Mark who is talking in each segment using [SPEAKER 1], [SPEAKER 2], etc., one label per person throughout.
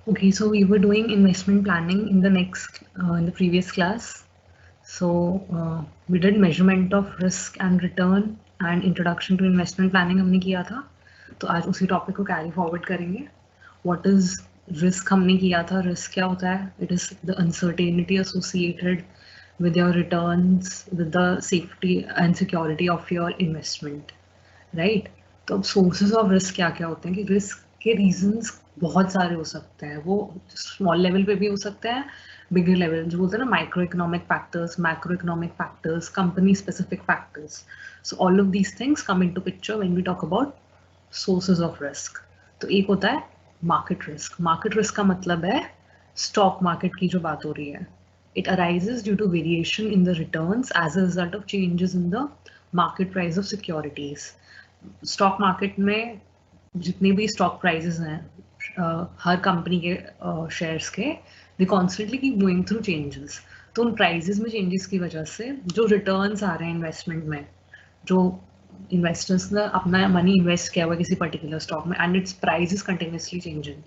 [SPEAKER 1] Okay, so we were doing investment planning in the previous class. So we did measurement of risk and return and introduction to investment planning हमने किया था. तो आज उसी topic को carry forward करेंगे. What is risk हमने किया था. Risk क्या होता है? It is the uncertainty associated with your returns, with the safety and security of your investment. Right. तो अब सोर्सेज ऑफ रिस्क क्या क्या होते हैं कि रिस्क के रीजंस बहुत सारे हो सकते हैं. वो स्मॉल लेवल पे भी हो सकते हैं, बिगर लेवल जो बोलते हैं ना, micro economic factors, macro economic factors, company specific factors. So all of these things come into picture when we talk about sources of risk. तो एक होता है मार्केट रिस्क. मार्केट रिस्क का मतलब है स्टॉक मार्केट की जो बात हो रही है. It arises due to variation in the returns as a result of changes in the market price of securities. Stock market में जितने भी स्टॉक प्राइजेस हैं हर कंपनी के शेयर्स के, they constantly keep going through changes. तो उन prices में changes की वजह से जो रिटर्न्स आ रहे हैं इन्वेस्टमेंट में, जो इन्वेस्टर्स ने अपना मनी इन्वेस्ट किया हुआ है किसी पर्टिकुलर स्टॉक में, and it's price is continuously changing,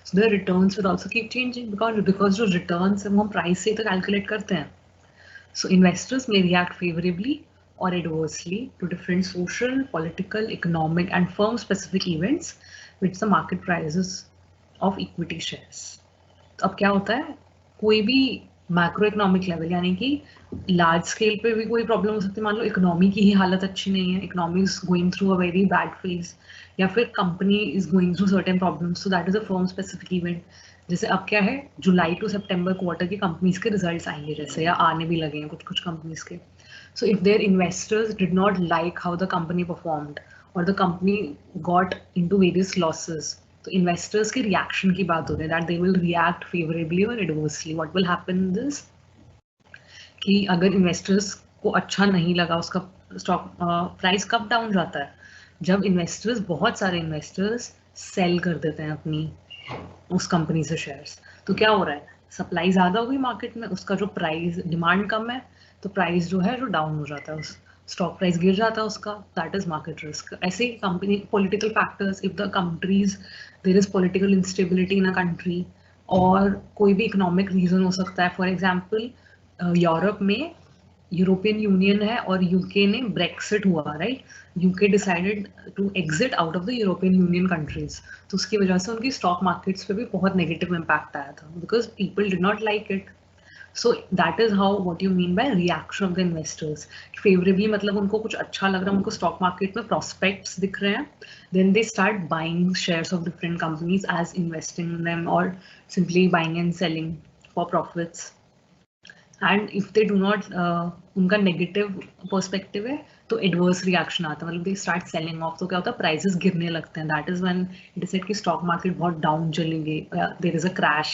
[SPEAKER 1] so the returns will also keep changing because जो रिटर्न्स है वो हम प्राइस से तो कैलकुलेट करते हैं. So investors may react favorably or adversely to different social, political, economic, and firm-specific events which the market prices of equity shares. अब क्या होता है, कोई भी मैक्रो इकोनॉमिक लेवल यानी कि लार्ज स्केल पे भी कोई प्रॉब्लम हो सकती है. मान लो इकोनॉमी की ही हालत अच्छी नहीं है, economy is going through a very bad phase, या फिर company is going through certain problems, so that is a firm specific event. जैसे अब क्या है, जुलाई टू सितंबर क्वार्टर की कंपनीज के रिजल्ट्स आएंगे जैसे, या आने भी लगे हैं कुछ कुछ कंपनीज के. So if their investors did not like how the company performed और the company got into various losses, तो इन्वेस्टर्स के रिएक्शन की बात हो रही है, that they will react favourably और adversely. What will happen this कि अगर इन्वेस्टर्स को अच्छा नहीं लगा, उसका स्टॉक प्राइस कब डाउन जाता है, जब इन्वेस्टर्स, बहुत सारे इन्वेस्टर्स सेल कर देते हैं अपनी उस कंपनी से शेयर्स. तो क्या हो रहा है, सप्लाई ज़्यादा हो गई मार्केट में, उसका जो प्राइस, डिमांड कम है तो प्राइस जो है जो डाउन हो जाता है, उस स्टॉक प्राइस गिर जाता है उसका. That is market risk. ऐसे ही company political factors, if the countries there is political instability in a country, और कोई भी इकोनॉमिक रीजन हो सकता है. फॉर एग्जाम्पल यूरोप में यूरोपियन यूनियन है और यूके ने ब्रेक्सिट हुआ, right. UK decided to exit out of the European Union countries. तो उसकी वजह से उनकी स्टॉक मार्केट्स पे भी बहुत नेगेटिव इम्पैक्ट आया था because people did not like it. So that is how what you mean by reaction of the investors. Favourably मतलब उनको कुछ अच्छा लग रहा है, उनको स्टॉक मार्केट में प्रॉस्पेक्ट्स दिख रहे हैं, then they start buying shares of different companies as investing in them और simply buying and selling for profits. And if they do not, उनका नेगेटिव पर्सपेक्टिव है तो एडवर्स रिएक्शन आता है, मतलब दे स्टार्ट सेलिंग ऑफ. तो क्या होता है, प्राइसेस गिरने लगते हैं. That is when it is said कि स्टॉक मार्केट बहुत डाउन चली गई, there is a crash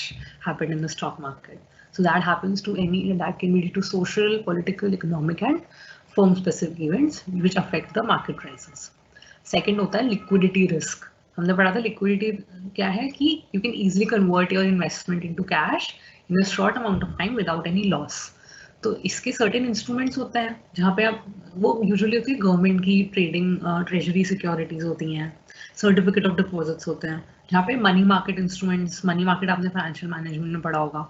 [SPEAKER 1] happened in the stock market. So that happens to any, that can be due to social, political, economic and firm specific events which affect the market prices. Second होता है liquidity risk. हमने पढ़ा था liquidity क्या है कि you can easily convert your investment into cash in a short amount of time without any loss. तो इसके सर्टेन इंस्ट्रूमेंट्स होते हैं जहाँ पे आप, वो यूजुअली होती है गवर्नमेंट की ट्रेडिंग, ट्रेजरी सिक्योरिटीज होती हैं, सर्टिफिकेट ऑफ डिपॉजिट्स होते हैं, जहाँ पे money market instruments, money market आपने फाइनेंशियल मैनेजमेंट में पढ़ा होगा,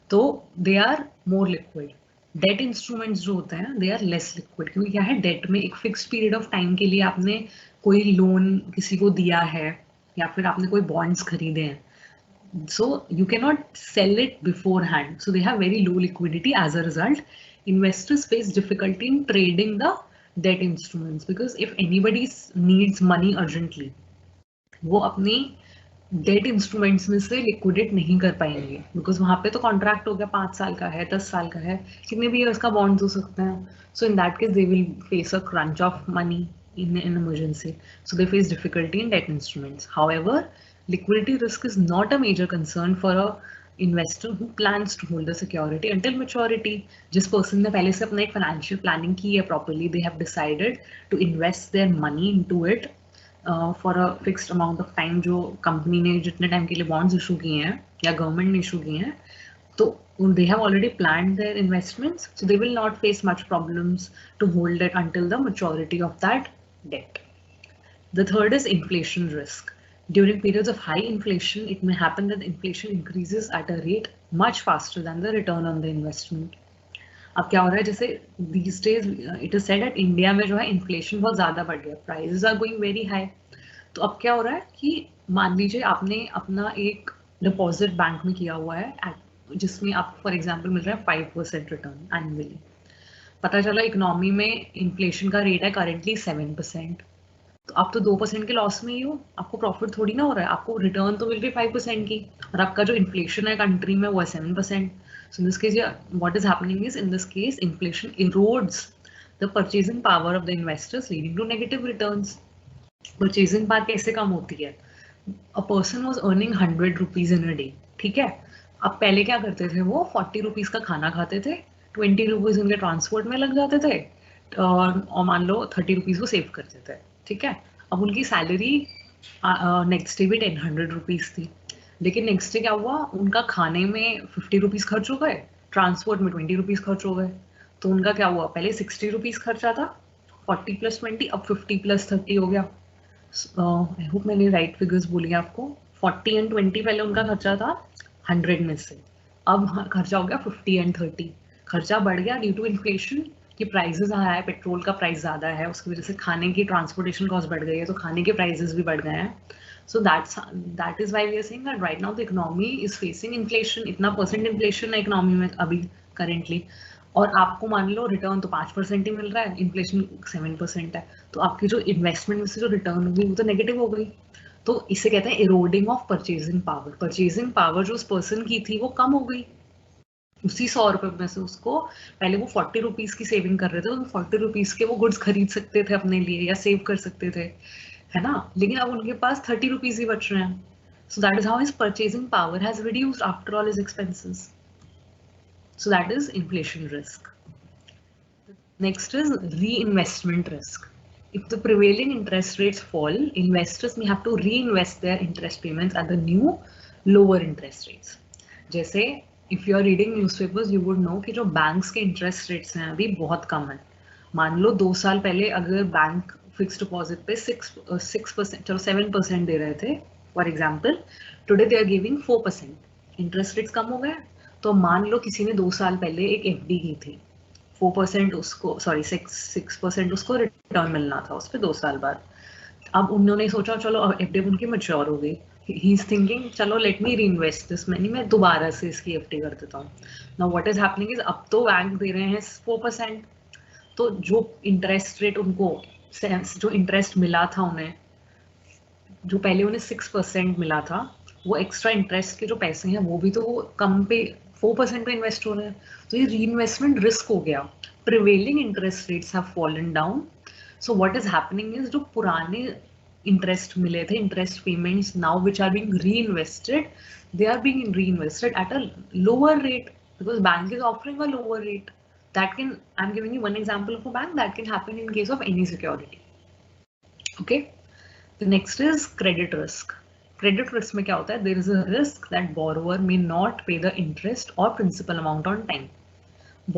[SPEAKER 1] तो they are more liquid. Debt instruments जो होते हैं दे आर लेस लिक्विड, क्योंकि क्या है, डेट में एक फिक्स्ड पीरियड ऑफ टाइम के लिए आपने कोई लोन किसी को दिया है या फिर आपने कोई बॉन्ड्स खरीदे हैं, so you cannot sell it beforehand, so they have very low liquidity. As a result, investors face difficulty in trading the debt instruments because if anybody needs money urgently, वो अपनी डेट इंस्ट्रूमेंट्स में से liquidate नहीं कर पाएंगे because वहाँ पे तो कॉन्ट्रैक्ट हो गया, 5 साल का है, 10 साल का है, कितने भी ईयर्स का बॉन्ड्स हो सकते हैं. So in that case they will face a crunch of money in an emergency, so they face difficulty in debt instruments. However, liquidity risk is not a major concern for a investor who plans to hold the security until maturity. जिस person ने पहले से अपना एक financial planning की है properly, they have decided to invest their money into it for a fixed amount of time, जो company ने जितने टाइम के लिए बॉन्ड्स इशू किए हैं या गवर्नमेंट ने इशू किए हैं, तो they have already planned their investments, so they will not face much problems to hold it until the maturity of that debt. The third is inflation risk. During periods of high inflation, it may happen that inflation increases at a rate much faster than the return on the investment. अब क्या हो रहा है, जैसे these days it is said that India में जो है inflation बहुत ज़्यादा बढ़ गया, prices are going very high. तो अब क्या हो रहा है कि मान लीजिए आपने अपना एक डिपॉजिट बैंक में किया हुआ है जिसमें आपको फॉर एग्जांपल मिल रहा है 5% रिटर्न एनुअली. पता चला इकोनॉमी में इन्फ्लेशन का रेट है करेंटली 7%. तो आप तो 2% के लॉस में ही हो, आपको प्रॉफिट थोड़ी ना हो रहा है, आपको रिटर्न तो मिल रही है 5% की और आपका जो इन्फ्लेशन है कंट्री में वो है 7%. So in this case, what is happening is, in this case, inflation erodes the purchasing power of the investors, leading to negative returns. Purchasing power कैसे कम होती है? A person was earning 100 rupees in a day, ठीक है? अब पहले क्या करते थे वो 40 रुपीज का खाना खाते थे, 20 रुपीज उनके ट्रांसपोर्ट में लग जाते थे और मान लो 30 रुपीज वो सेव करते थे, ठीक है? अब उनकी सैलरी नेक्स्ट डे भी 100 रुपीज थी, लेकिन नेक्स्ट डे क्या हुआ, उनका खाने में 50 रुपीज खर्च हो गए, ट्रांसपोर्ट में 20 रुपीज खर्च हो गए. तो उनका क्या हुआ, पहले 60 रुपीज खर्चा था, 40 + 20 अब 50 + 30 हो गया. आई होप मैंने राइट फिगर्स बोली आपको. 40 और 20 पहले उनका खर्चा था 100 में से, अब खर्चा हो गया 50 और 30. खर्चा बढ़ गया ड्यू टू इन्फ्लेशन कि प्राइसेस आया है, पेट्रोल का प्राइस ज़्यादा है, उसकी वजह से खाने की ट्रांसपोर्टेशन कॉस्ट बढ़ गई है, तो खाने के प्राइसेस भी बढ़ गए हैं. So that is why we are saying that right now the economy is facing inflation. इतना % inflation है इकोनॉमी में अभी currently, और आपको मान लो रिटर्न तो 5% ही मिल रहा है, इन्फ्लेशन 7% है, तो आपकी जो इन्वेस्टमेंट में से जो रिटर्न होगी वो तो नेगेटिव हो गई. तो इसे कहते हैं eroding of purchasing power. Purchasing power जो उस पर्सन की थी वो कम हो गई. उसी 100 रुपए में से उसको पहले वो 40 रुपीज की सेविंग कर रहे थे, तो 40 रुपीज के वो गुड्स खरीद सकते थे अपने लिए या सेव कर सकते थे, है ना? लेकिन अब उनके पास 30 रुपीज ही बच रहे हैं. So that is how his purchasing power has reduced after all his expenses. So that is inflation risk. Next is reinvestment risk. If the prevailing interest rates fall, investors may have to reinvest their interest payments at the new lower interest rates. जैसे if you are reading newspapers, you would know कि जो banks के interest rates हैं अभी बहुत कम है. मान लो 2 साल पहले अगर बैंक फिक्स डिपॉजिट पे 6% चलो 7% दे रहे थे for example, today they are giving 4%. Interest rates कम हो गए. तो मान लो किसी ने 2 साल पहले एक एफडी की थी, 4% उसको 6% उसको रिटर्न मिलना था उस पर 2 साल बाद. अब उन्होंने सोचा चलो एफडी उनकी मैच्योर हो गई, ही इज थिंकिंग चलो let me reinvest this money, मैं दोबारा से इसकी एफडी कर देता हूँ. Now what is happening is अब तो बैंक दे रहे हैं 4%, तो जो इंटरेस्ट रेट उनको जो इंटरेस्ट मिला था उन्हें, जो पहले उन्हें 6% मिला था, वो एक्स्ट्रा इंटरेस्ट के जो पैसे हैं वो भी तो वो कम पे 4% पे इन्वेस्ट हो रहे हैं. तो ये रीइन्वेस्टमेंट रिस्क हो गया. Prevailing interest rates have fallen down. So what is happening is जो पुराने इंटरेस्ट मिले थे, interest payments now which are being reinvested, they are being reinvested at a lower rate because bank is offering a lower rate. That can, I'm giving you one example of a bank that can happen in case of any security. Okay. The next is credit risk. Credit risk में क्या होता है? There is a risk that borrower may not pay the interest or principal amount on time.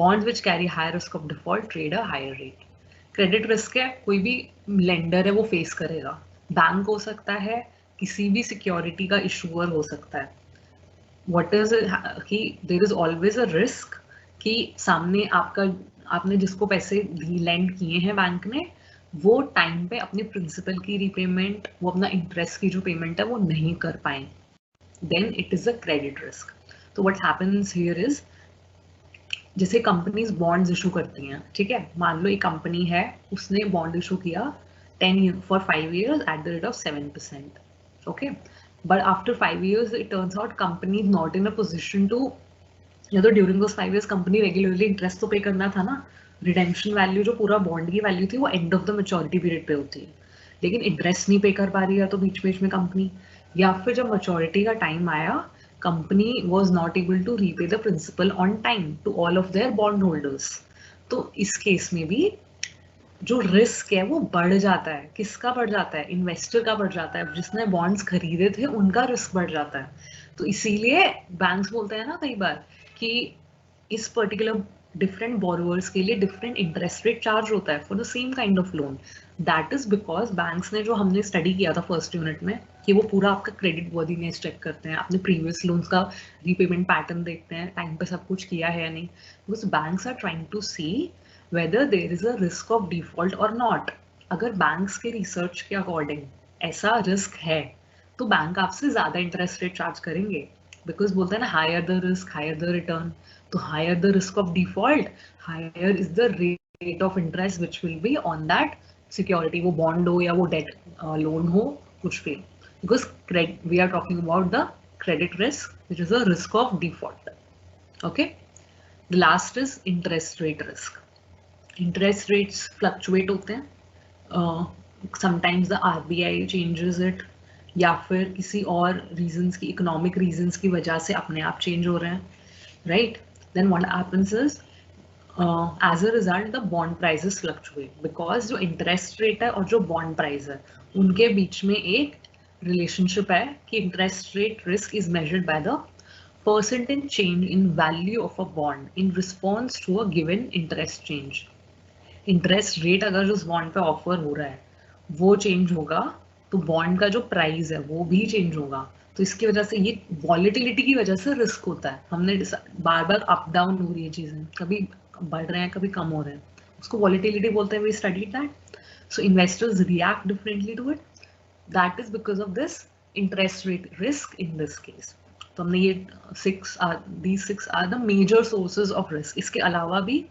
[SPEAKER 1] Bonds which carry high risk of default trade a higher rate. Credit risk है, कोई भी lender है वो face करेगा. Bank हो सकता है, किसी भी security का issuer हो सकता है. What is it? कि there is always a risk कि सामने आपने जिसको पैसे लैंड किए हैं बैंक ने, वो टाइम पे अपने प्रिंसिपल की रीपेमेंट, वो अपना इंटरेस्ट की जो पेमेंट है वो नहीं कर पाए, then it is a credit risk. तो व्हाट हैपेंस हियर इज, जैसे कंपनीज बॉन्ड्स इशू करती हैं, ठीक है? मान लो एक कंपनी है, उसने बॉन्ड इशू किया 5 years at the rate of 7%. Okay, but after 5 years it turns out company is not in a position to, या तो during those 5 years company regularly interest तो पे करना था ना. रिडेम्पशन वैल्यू जो पूरा बॉन्ड की वैल्यू थी वो end of the maturity period पे होती है, लेकिन इंटरेस्ट नहीं पे कर पा रही है तो बीच में कंपनी, या फिर जब मैच्योरिटी का टाइम आया company was not able to repay the principal on time to all of their bond holders. तो इस केस में भी जो रिस्क है वो बढ़ जाता है. किसका बढ़ जाता है? इन्वेस्टर का बढ़ जाता है. जिसने बॉन्ड्स खरीदे थे उनका रिस्क बढ़ जाता है. तो इसीलिए बैंक्स बोलते हैं ना कई बार कि इस पर्टिकुलर डिफरेंट बोरोवर्स के लिए डिफरेंट इंटरेस्ट रेट चार्ज होता है for the same kind of loan. That is because banks ने, जो हमने स्टडी किया था फर्स्ट यूनिट में, कि वो पूरा आपका क्रेडिट वर्दीनेस चेक करते हैं, अपने प्रीवियस लोन्स का रीपेमेंट पैटर्न देखते हैं, टाइम पे सब कुछ किया है या नहीं, because banks are trying to see whether there is a risk of default और नॉट। अगर बैंक्स के रिसर्च के अकॉर्डिंग ऐसा रिस्क है तो बैंक आपसे ज्यादा इंटरेस्ट रेट चार्ज करेंगे, बिकॉज बोलते हैं ना, higher the risk higher the return. तो higher the risk of default, higher is the rate of interest which will be on that security, वो बॉन्ड हो या वो डेट लोन हो, कुछ भी, because we are talking about the credit risk which is the risk of default. Okay, the last is interest rate risk. Interest rates fluctuate होते हैं, sometimes the RBI changes it, या फिर किसी और reasons की, इकोनॉमिक रीजंस की वजह से अपने आप चेंज हो रहे हैं, right. Then what happens is as a result the bond prices fluctuate, because जो इंटरेस्ट रेट है और जो बॉन्ड प्राइस है उनके बीच में एक रिलेशनशिप है कि interest rate risk is measured by the percentage change in value of a bond in response to a given interest change. Interest rate अगर उस बॉन्ड पे ऑफर हो रहा है वो चेंज होगा तो बॉन्ड का जो प्राइस है वो भी चेंज होगा. तो इसकी वजह से, ये वॉलेटिलिटी की वजह से रिस्क होता है. हमने बार बार अप डाउन हो रही है चीजें, कभी बढ़ रहे हैं कभी कम हो रहे हैं, उसको वॉलेटिलिटी बोलते हैं. We studied that. So investors react differently to it. That is because of this interest rate risk in this case. तो हमने ये these six are the major sources of risk. इसके अलावा भी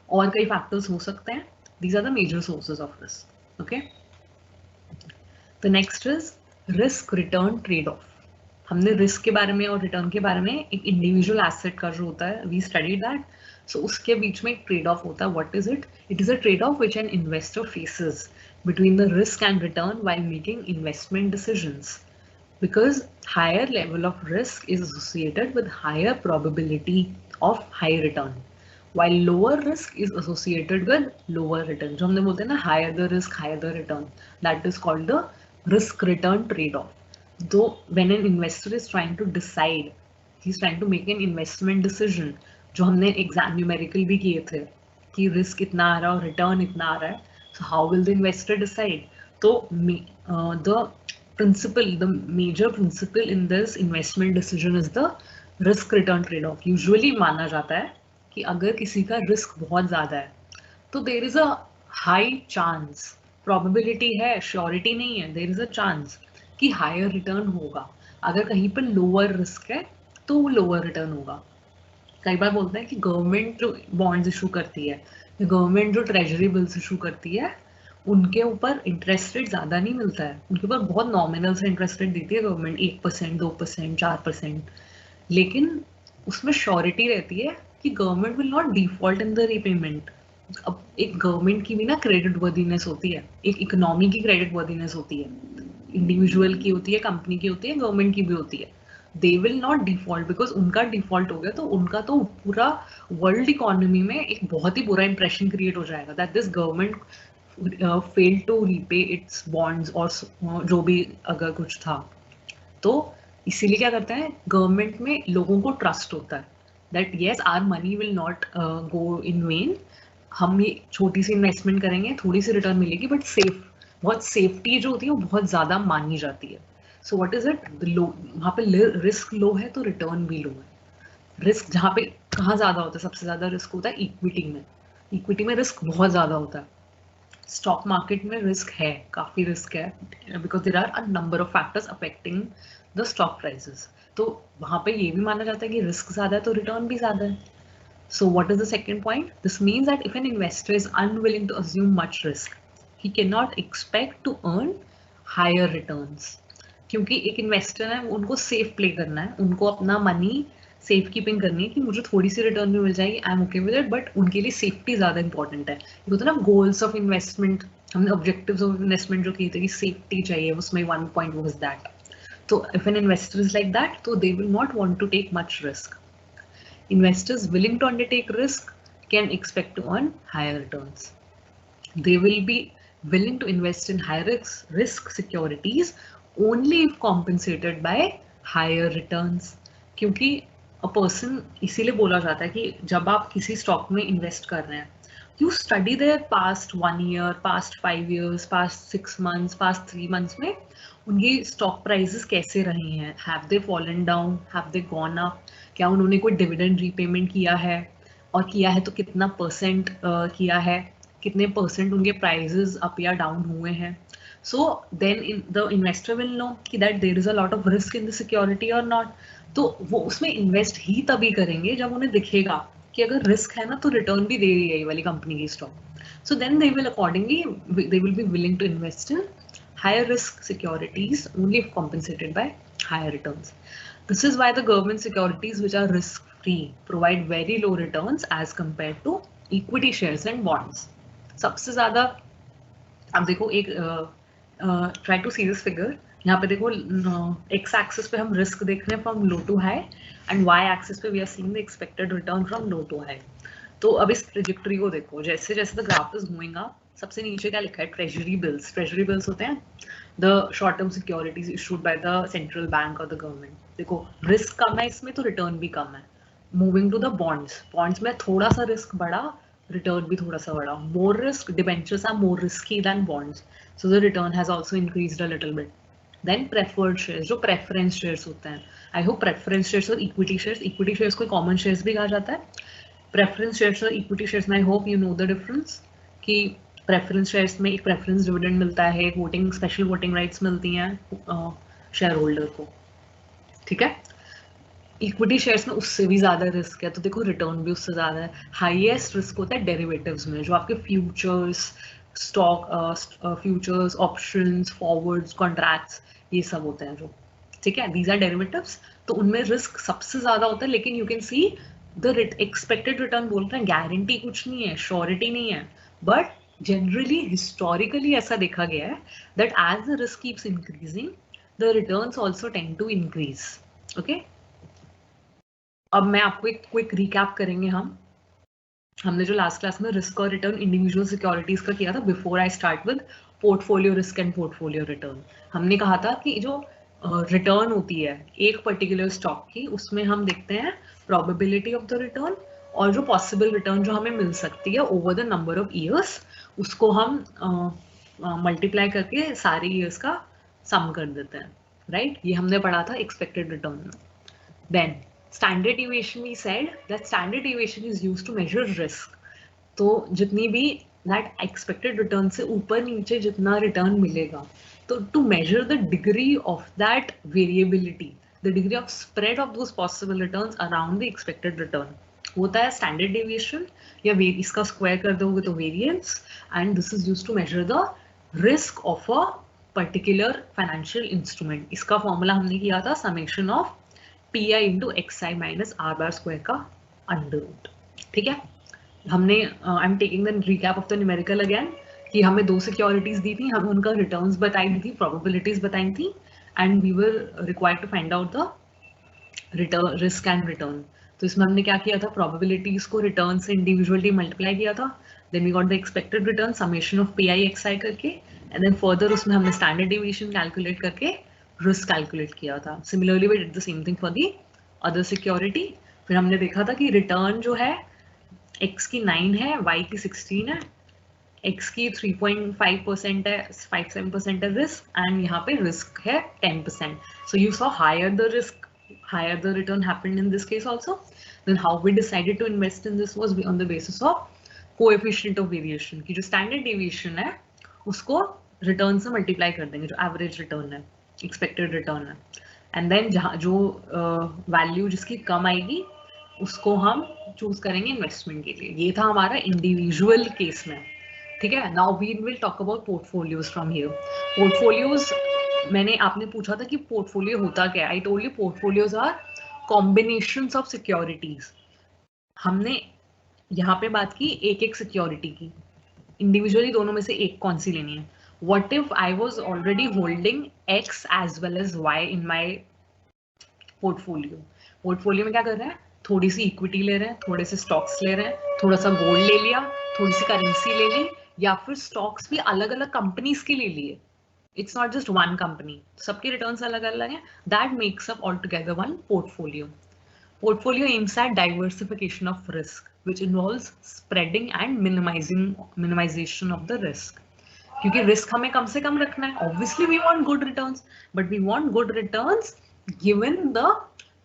[SPEAKER 1] और कई फैक्टर्स हो सकते हैं. These are the major sources of risk. Okay. The next is risk return trade-off. हमने रिस्क के बारे में और रिटर्न के बारे में, एक इंडिविजुअल एसेट का जो होता है, वी स्टडीड दैट. सो उसके बीच में एक ट्रेड ऑफ होता है. What is it? It is a trade off which an investor faces between the risk and return while making investment decisions, because higher level of risk is associated with higher probability of high return, while lower risk is associated with lower return. जो हमने बोलते हैं ना, higher the risk higher the return, that is called the risk return trade-off. Though when an investor is trying to decide, he's trying to make an investment decision, जो हमने exam numerical भी किए थे कि रिस्क इतना आ रहा है और रिटर्न इतना आ रहा है, so how will the investor decide? So the principle, the major principle in this investment decision is the risk return trade-off. Usually माना जाता है कि अगर किसी का रिस्क बहुत ज्यादा है तो there is a high chance, probability है, surety नहीं है, there is a chance कि higher return होगा. अगर कहीं पर lower risk है तो lower return होगा. कई बार बोलते हैं कि गवर्नमेंट जो बॉन्ड्स इशू करती है, गवर्नमेंट जो ट्रेजरी बिल्स इशू करती है, उनके ऊपर इंटरेस्ट रेट ज्यादा नहीं मिलता है. उनके ऊपर बहुत नॉमिनल से इंटरेस्ट रेट देती है गवर्नमेंट, 1%, 2%, 4%. लेकिन उसमें श्योरिटी रहती है कि government will not default in the repayment. अब एक गवर्नमेंट की भी ना क्रेडिट वर्दीनेस होती है, एक इकोनॉमी की क्रेडिट वर्दीनेस होती है, इंडिविजुअल की होती है, कंपनी की होती है, गवर्नमेंट की भी होती है. दे विल नॉट डिफॉल्ट, बिकॉज उनका डिफॉल्ट हो गया तो उनका तो पूरा वर्ल्ड इकोनॉमी में एक बहुत ही बुरा इंप्रेशन क्रिएट हो जाएगा that this government fail to repay its bonds और जो भी अगर कुछ था. तो इसीलिए क्या करते हैं, गवर्नमेंट में लोगों को ट्रस्ट होता है that yes our money will not go in vain. हम ये छोटी सी इन्वेस्टमेंट करेंगे, थोड़ी सी रिटर्न मिलेगी, बट सेफ, बहुत सेफ्टी जो होती है वो बहुत ज्यादा मानी जाती है. So what is it, low, वहाँ पे रिस्क लो है तो रिटर्न भी लो है. रिस्क जहाँ पे कहाँ ज्यादा होता है, सबसे ज्यादा रिस्क होता है इक्विटी में. इक्विटी में रिस्क बहुत ज्यादा होता है. स्टॉक मार्केट में रिस्क है, काफी रिस्क है, because there are a number of factors affecting the stock prices. तो वहाँ पे ये भी माना जाता है कि रिस्क ज्यादा है तो रिटर्न भी ज्यादा है. So what is the second point? This means that if an investor is unwilling to assume much risk, he cannot expect to earn higher returns. क्योंकि एक इन्वेस्टर है, उनको सेफ प्ले करना है, उनको अपना मनी सेफ कीपिंग करनी है कि मुझे थोड़ी सी रिटर्न भी मिल जाएगी, I am okay with it, but उनके लिए सेफ्टी ज्यादा इंपॉर्टेंट है. ये होता है ना गोल्स ऑफ इन्वेस्टमेंट, हमने ऑब्जेक्टिव्स ऑफ इन्वेस्टमेंट जो किए थे कि सेफ्टी चाहिए, उसमें वन पॉइंट वाज दैट. तो if an investor is like that, तो they will not want to take much risk. Investors willing to undertake risk can expect to earn higher returns. They will be willing to invest in high risk securities only if compensated by higher returns. क्योंकि a person, इसीलिए बोला जाता है कि जब आप किसी stock में इन्वेस्ट कर रहे हैं you study their past 1 year, past 5 years, past 6 months, past 3 months में उनकी स्टॉक प्राइसेस कैसे रहे हैं, have they fallen down, have they gone up, क्या उन्होंने कोई डिविडेंड रीपेमेंट किया है, और किया है तो कितना परसेंट किया है, कितने परसेंट उनके प्राइसेस अप या डाउन हुए हैं. So then the investor will know कि that there is a lot of risk in the security और नॉट. तो वो उसमें इन्वेस्ट ही तभी करेंगे जब उन्हें दिखेगा कि अगर रिस्क है ना तो रिटर्न भी दे रही है ये वाली कंपनी की stock. So then they will accordingly they will be willing to invest in higher risk securities only if compensated by higher returns. This is why the government securities which are risk free provide very low returns as compared to equity shares and bonds. सबसे ज़्यादा अब देखो एक try to see this figure. यहाँ पे देखो x axis पे हम risk देख रहे हैं from low to high and y axis पे we are seeing the expected return from low to high. तो अब इस ट्रेजेक्टरी को देखो, जैसे जैसे the graph is moving up, सबसे नीचे क्या लिखा है, ट्रेजरी बिल्स. ट्रेजरी बिल्स होते हैं the short term securities issued by the central bank और द गवर्नमेंट. देखो रिस्क कम है इसमें तो रिटर्न भी कम है. Moving to the bonds, bonds में थोड़ा सा रिस्क बढ़ा, रिटर्न भी थोड़ा सा बढ़ा. More risk, debentures are more risky than bonds, so the return has also increased a little bit. Then preferred shares, जो प्रेफरेंस शेयर्स होते हैं, आई होप प्रेफरेंस शेयर्स और इक्विटी शेयर्स को कॉमन शेयर्स भी कहा जाता है. प्रेफरेंस शेयर्स और इक्विटी शेयर्स में I hope you know the difference कि प्रेफरेंस शेयर्स में एक प्रेफरेंस डिविडेंड मिलता है, एक वोटिंग स्पेशल वोटिंग राइट्स मिलती हैं शेयर होल्डर को, ठीक है. इक्विटी शेयर्स में उससे भी ज्यादा रिस्क है, तो देखो रिटर्न भी उससे ज्यादा है. हाईएस्ट रिस्क होता है डेरिवेटिव्स में, जो आपके futures, stock futures, options, forwards, contracts, ये सब होते हैं जो, ठीक है, दीज आर डेरिवेटिव्स. तो उनमें रिस्क सबसे ज्यादा होता है, लेकिन you can see the expected return बोल रहे हैं, गारंटी कुछ नहीं है, श्योरिटी नहीं है, बट जनरली हिस्टोरिकली ऐसा देखा गया है that as the risk keeps increasing the returns also tend to increase. Okay, अब मैं आपको एक क्विक रिकैप करेंगे. हमने जो लास्ट क्लास में रिस्क और रिटर्न इंडिविजुअल सिक्योरिटीज का किया था, before I start with portfolio risk and portfolio return, हमने कहा था कि जो रिटर्न होती है एक पर्टिकुलर स्टॉक की, उसमें हम देखते हैं प्रोबेबिलिटी ऑफ द रिटर्न और जो पॉसिबल रिटर्न जो हमें मिल सकती है over the number of years, उसको हम मल्टीप्लाई करके सारे ईयर्स का सम कर देते हैं, राइट. ये हमने पढ़ा था एक्सपेक्टेड रिटर्न में. Then standard deviation, we said that standard deviation is used to measure risk. तो जितनी भी that expected return से ऊपर नीचे जितना return मिलेगा, तो to measure the degree of that variability, the degree of spread of those possible returns around the expected return, होता है standard deviation, या इसका square कर दोगे तो variance, and this is used to measure the risk of a particular financial instrument. इसका formula हमने किया था summation of PI into XI minus R bar square का अंडर रूट, ठीक है. हमने I am taking the recap of the numerical again कि हमें दो सिक्योरिटीज दी थी, हमें उनका रिटर्न्स बताई दी थी, प्रोबेबिलिटीज बताई थी, and we were required to find out the return, risk and return. तो इसमें हमने क्या किया था, प्रोबेबिलिटीज को रिटर्न से इंडिविजुअली मल्टीप्लाई किया था, then we got the expected return summation of PI XI करके, एंड देन फर्दर उसमें हमने स्टैंडर्ड डिविएशन कैलकुलेट करके रिस्क कैलकुलेट किया था. Similarly we did the same thing for the other security. फिर हमने देखा था कि रिटर्न जो है x की 9 है, y की 16 है, x की 3.5% है, 5-7% है रिस्क, एंड यहाँ पे रिस्क है 10%. So you saw higher the risk, higher the return happened in this case also. Then how we decided to invest in this was on the basis of coefficient of variation, कि जो standard deviation है उसको return से multiply कर देंगे, जो average return है, expected return है, and then जहाँ जो value जिसकी कम आएगी उसको हम choose करेंगे investment के लिए. ये था हमारा individual case में, ठीक है. Now we will talk about portfolios from here. Portfolios, मैंने आपने पूछा था कि पोर्टफोलियो होता क्या है. I told you portfolios are combinations of securities. हमने यहाँ पे बात की एक एक सिक्योरिटी की, इंडिविजुअली दोनों में से एक कौन सी लेनी है. What if I was already holding X as well as Y in my portfolio. Portfolio में क्या कर रहे हैं, थोड़ी सी इक्विटी ले रहे हैं, थोड़े से स्टॉक्स ले रहे हैं, थोड़ा सा गोल्ड ले लिया, थोड़ी सी करेंसी ले ली, या फिर स्टॉक्स भी अलग अलग कंपनीज के ले लिए. It's not just one company. सबके returns अलग अलग हैं. That makes up altogether one portfolio. Portfolio aims at diversification of risk. which involves spreading and minimization of the risk. क्योंकि रिस्क हमें कम से कम रखना है. Obviously we want good returns, but we want good returns given the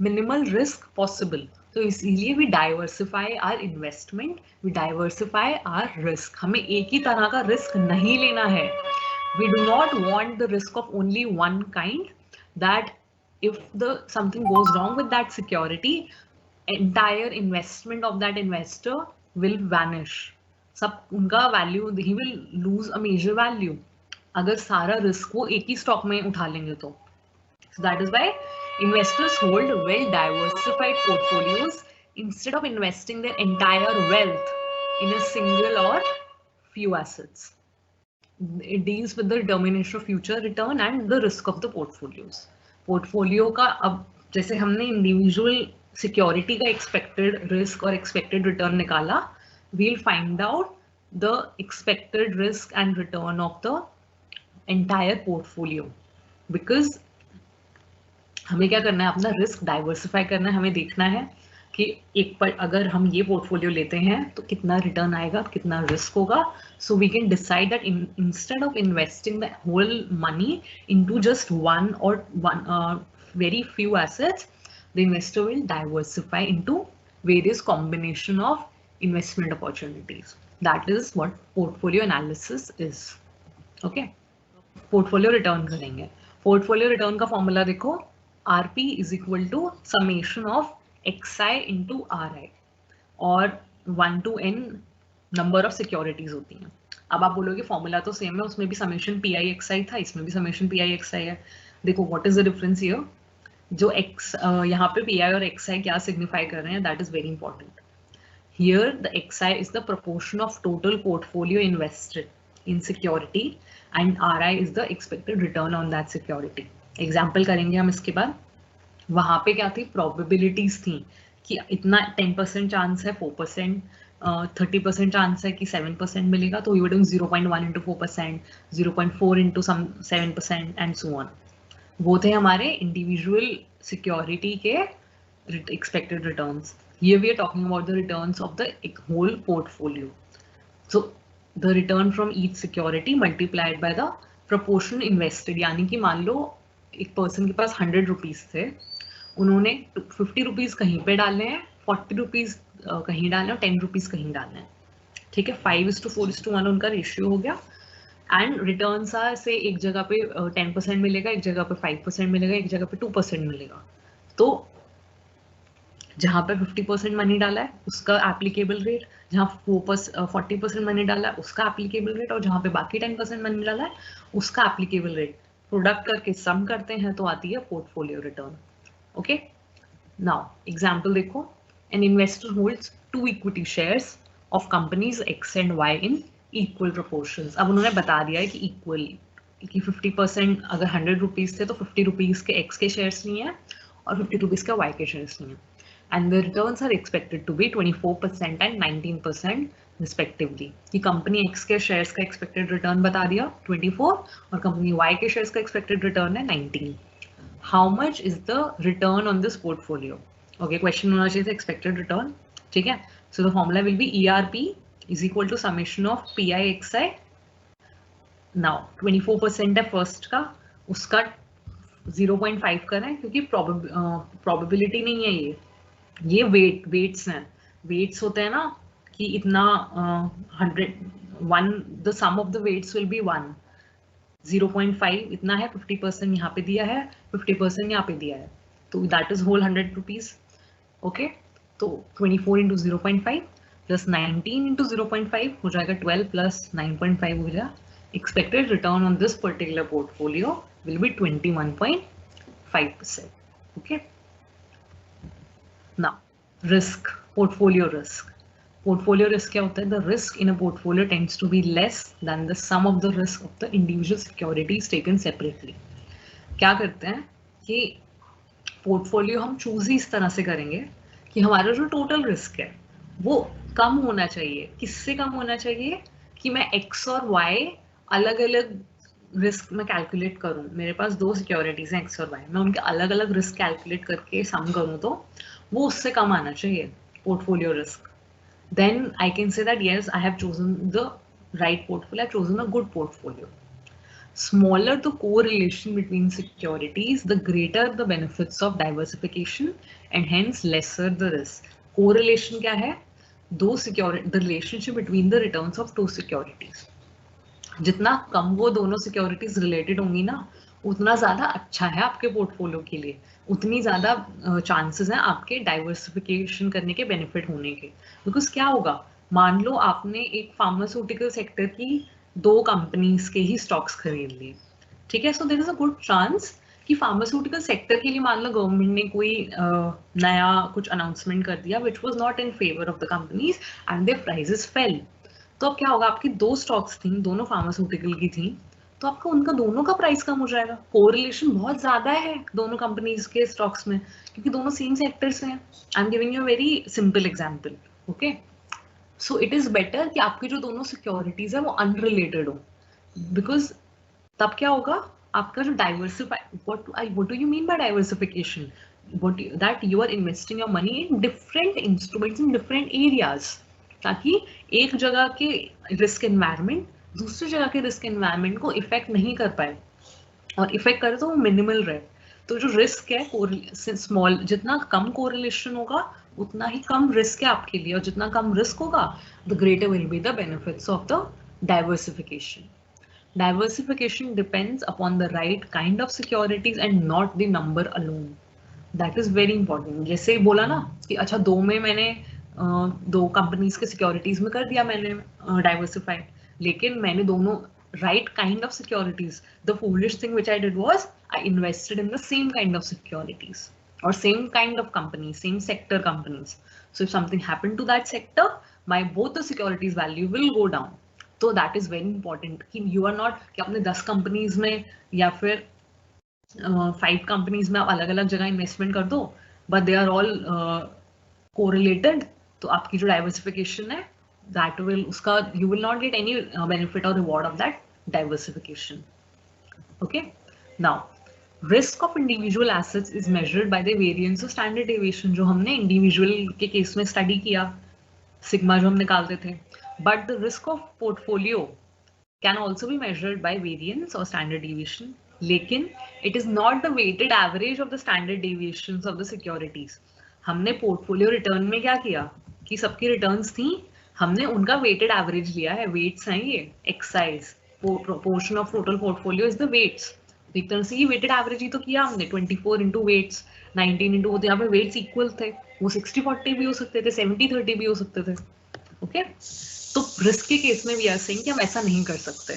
[SPEAKER 1] minimal risk possible. तो इसीलिए we diversify our investment, we diversify our risk. हमें एक ही तरह का रिस्क नहीं लेना है. We do not want the risk of only one kind, that if something goes wrong with that security, entire investment of that investor will vanish. सब उनका value, he will lose a major value अगर सारा risk वो एक ही stock में उठा लेंगे तो. So that is why investors hold well diversified portfolios instead of investing their entire wealth in a single or few assets. It deals with the determination of future return and the risk of the portfolios. Portfolio का अब जैसे हमने individual security का expected risk और expected return निकाला, we'll find out the expected risk and return of the entire portfolio. Because हमें क्या करना है, अपना रिस्क डाइवर्सिफाई करना है. हमें देखना है कि एक पर अगर हम ये पोर्टफोलियो लेते हैं तो कितना रिटर्न आएगा, कितना रिस्क होगा. So we can decide that instead of investing the whole money into just one or very few assets, the investor will diversify into various combination of investment opportunities. That is what portfolio analysis is. Okay, portfolio return करेंगे. Portfolio return का formula देखो, RP is equal to summation of XI into RI और 1 to n number of securities होती हैं. अब आप बोलोगे formula तो सेम है, उसमें भी समेशन PI/XI था, इसमें भी समेशन PI/XI है. देखो what is the difference here. जो x यहाँ पे PI और XI क्या सिग्निफाई कर रहे हैं, that is very important. Here the XI is the proportion of total portfolio invested in security and RI is the expected return on that security. Example करेंगे हम इसके बाद. वहाँ पे क्या थी, प्रोबेबिलिटीज थी कि इतना 10% चांस है 4%, 30% चांस है कि 7% मिलेगा, तो you doing 0.1 into 4%, 0.4 into 7% and so on. वो थे हमारे इंडिविजुअल सिक्योरिटी के expected returns. Here we are talking about the returns of the whole portfolio. So the return from each security multiplied by the proportion invested. यानी कि मान लो एक person के पास 100 rupees थे, उन्होंने 50 रुपीज कहीं पे डालने हैं, 40 रुपीज कहीं डालने और 10 रुपीज कहीं डालने हैं. ठीक है, 5:4:1 उनका रेशियो हो गया. एंड रिटर्न्स आर से एक जगह पे 10% मिलेगा, एक जगह पे 5% मिलेगा, एक जगह पे 2% मिलेगा. तो जहाँ पे 50% मनी डाला है उसका एप्लीकेबल रेट, जहाँ 40% मनी डाला है उसका एप्लीकेबल रेट, और जहाँ पे बाकी 10% मनी डाला है उसका एप्लीकेबल रेट प्रोडक्ट करके सम करते हैं तो आती है portfolio return. Okay, now example देखो. An investor holds 2 equity shares of companies X and Y in equal proportions. अब उन्होंने बता दिया है कि इक्वल, कि 50% अगर 100 रुपीज थे तो 50 रुपीज के X के शेयर्स नहीं है और 50 रुपीज का Y के शेयर्स नहीं है. And the returns are expected to be 24% and 19% respectively. कि कंपनी X के शेयर्स का एक्सपेक्टेड रिटर्न बता दिया 24 और कंपनी Y के शेयर्स का एक्सपेक्टेड रिटर्न है 19. How much is the return on this portfolio? Okay, question होना चाहिए था एक्सपेक्टेड रिटर्न. ठीक है, so the formula will be ERP is equal to summation of PI/XI. Now 24% है फर्स्ट का, उसका 0.5 करें क्योंकि प्रोबेबिलिटी नहीं है, ये वेट्स हैं. वेट्स होते हैं ना कि इतना 100 the sum of the weights will be 1. 0.5 इतना है, 50% यहाँ पे दिया है, 50% यहाँ पे दिया है, तो that is whole 100 rupees. Okay, तो 24 into 0.5 प्लस 19 into 0.5 हो जाएगा 12 प्लस 9.5 हो जाएगा. Expected return on this particular portfolio will be 21.5%. Okay, now risk, portfolio risk. Portfolio risk क्या होता है? The risk in a portfolio tends to be less than the sum of the risk of the individual securities taken separately. क्या करते हैं कि portfolio हम choose ही इस तरह से करेंगे कि हमारा जो टोटल रिस्क है वो कम होना चाहिए. किससे कम होना चाहिए? कि मैं X और Y अलग अलग रिस्क में कैलकुलेट करूं. मेरे पास 2 सिक्योरिटीज हैं X और Y, मैं उनके अलग अलग रिस्क कैलकुलेट करके सम करूं तो वो उससे कम आना चाहिए portfolio risk. then I can say that yes, I have chosen the right portfolio, I've chosen a good portfolio. Smaller the correlation between securities, the greater the benefits of diversification and hence lesser the risk. Correlation क्या है? दो security, the relationship between the returns of two securities. जितना कम वो दोनों securities related होंगी ना, उतना ज्यादा अच्छा है आपके पोर्टफोलियो के लिए, उतनी ज्यादा चांसेस हैं आपके डाइवर्सिफिकेशन करने के बेनिफिट होने के। बिकॉज क्या होगा, मान लो आपने एक फार्मास्यूटिकल सेक्टर की 2 कंपनीज के ही स्टॉक्स खरीद लिए, ठीक है, so there is a good chance कि फार्मास्यूटिकल सेक्टर के लिए मान लो गवर्नमेंट ने कोई नया कुछ अनाउंसमेंट कर दिया which was not in favour of the companies and their prices fell. तो अब क्या होगा, आपकी 2 स्टॉक्स थी, दोनों फार्मास्यूटिकल की थी, तो आपका उनका दोनों का प्राइस कम हो जाएगा। कोरिलेशन बहुत ज्यादा है दोनों कंपनीज के स्टॉक्स में, क्योंकि दोनों सेम सेक्टर्स हैं। I am giving you a very simple example, okay. So it is better कि आपकी जो दोनों सिक्योरिटीज है वो अनरिलेटेड हो, बिकॉज तब क्या होगा, आपका जो diversify, what do you mean by diversification, that you are investing your money in different instruments in different areas, ताकि एक जगह के रिस्क एनवायरनमेंट दूसरी जगह के रिस्क एनवायरनमेंट को इफेक्ट नहीं कर पाए, और इफेक्ट करे तो वो मिनिमल रहे। तो जो रिस्क है स्मॉल, जितना कम कोरिलेशन होगा उतना ही कम रिस्क है आपके लिए, और जितना कम रिस्क होगा the greater will be the benefits of the diversification. Diversification depends upon the right kind of securities and not the number alone. That is very important. जैसे बोला ना कि अच्छा 2 में मैंने 2 कंपनीज के सिक्योरिटीज में कर दिया मैंने डाइवर्सिफाई, लेकिन मैंने दोनों right kind of securities. The foolish thing which I did was I invested in the same kind of securities or same kind of companies, same sector companies. So if something happened to that sector, my both the securities value will go down. तो that is very important कि you are not कि आपने 10 companies में या फिर 5 companies में आप अलग अलग जगह इन्वेस्टमेंट कर दो, but they are all correlated, तो आपकी जो डाइवर्सिफिकेशन है दैट विल, उसका you will not get any benefit और reward of that diversification. Okay, now risk of individual assets is measured by the variance of standard deviation, जो हमने individual के case में स्टडी किया, सिग्मा जो हम निकालते थे। But the risk of portfolio can also be measured by variance or standard deviation. लेकिन it is not the weighted average of the standard deviations of the securities. हमने portfolio return में क्या किया कि सबकी returns थी, हमने उनका weighted average लिया है, weights हैं ये, exercise, proportion of total portfolio is the weights. एक तरह से ये weighted average ही तो किया हमने, 24 into weights, 19 into, वो तो यहाँ पे weights equal थे, वो 60-40 भी हो सकते थे, 70-30 भी हो सकते थे, ओके। तो रिस्क के केस में भी आर सेइंग कि हम ऐसा नहीं कर सकते।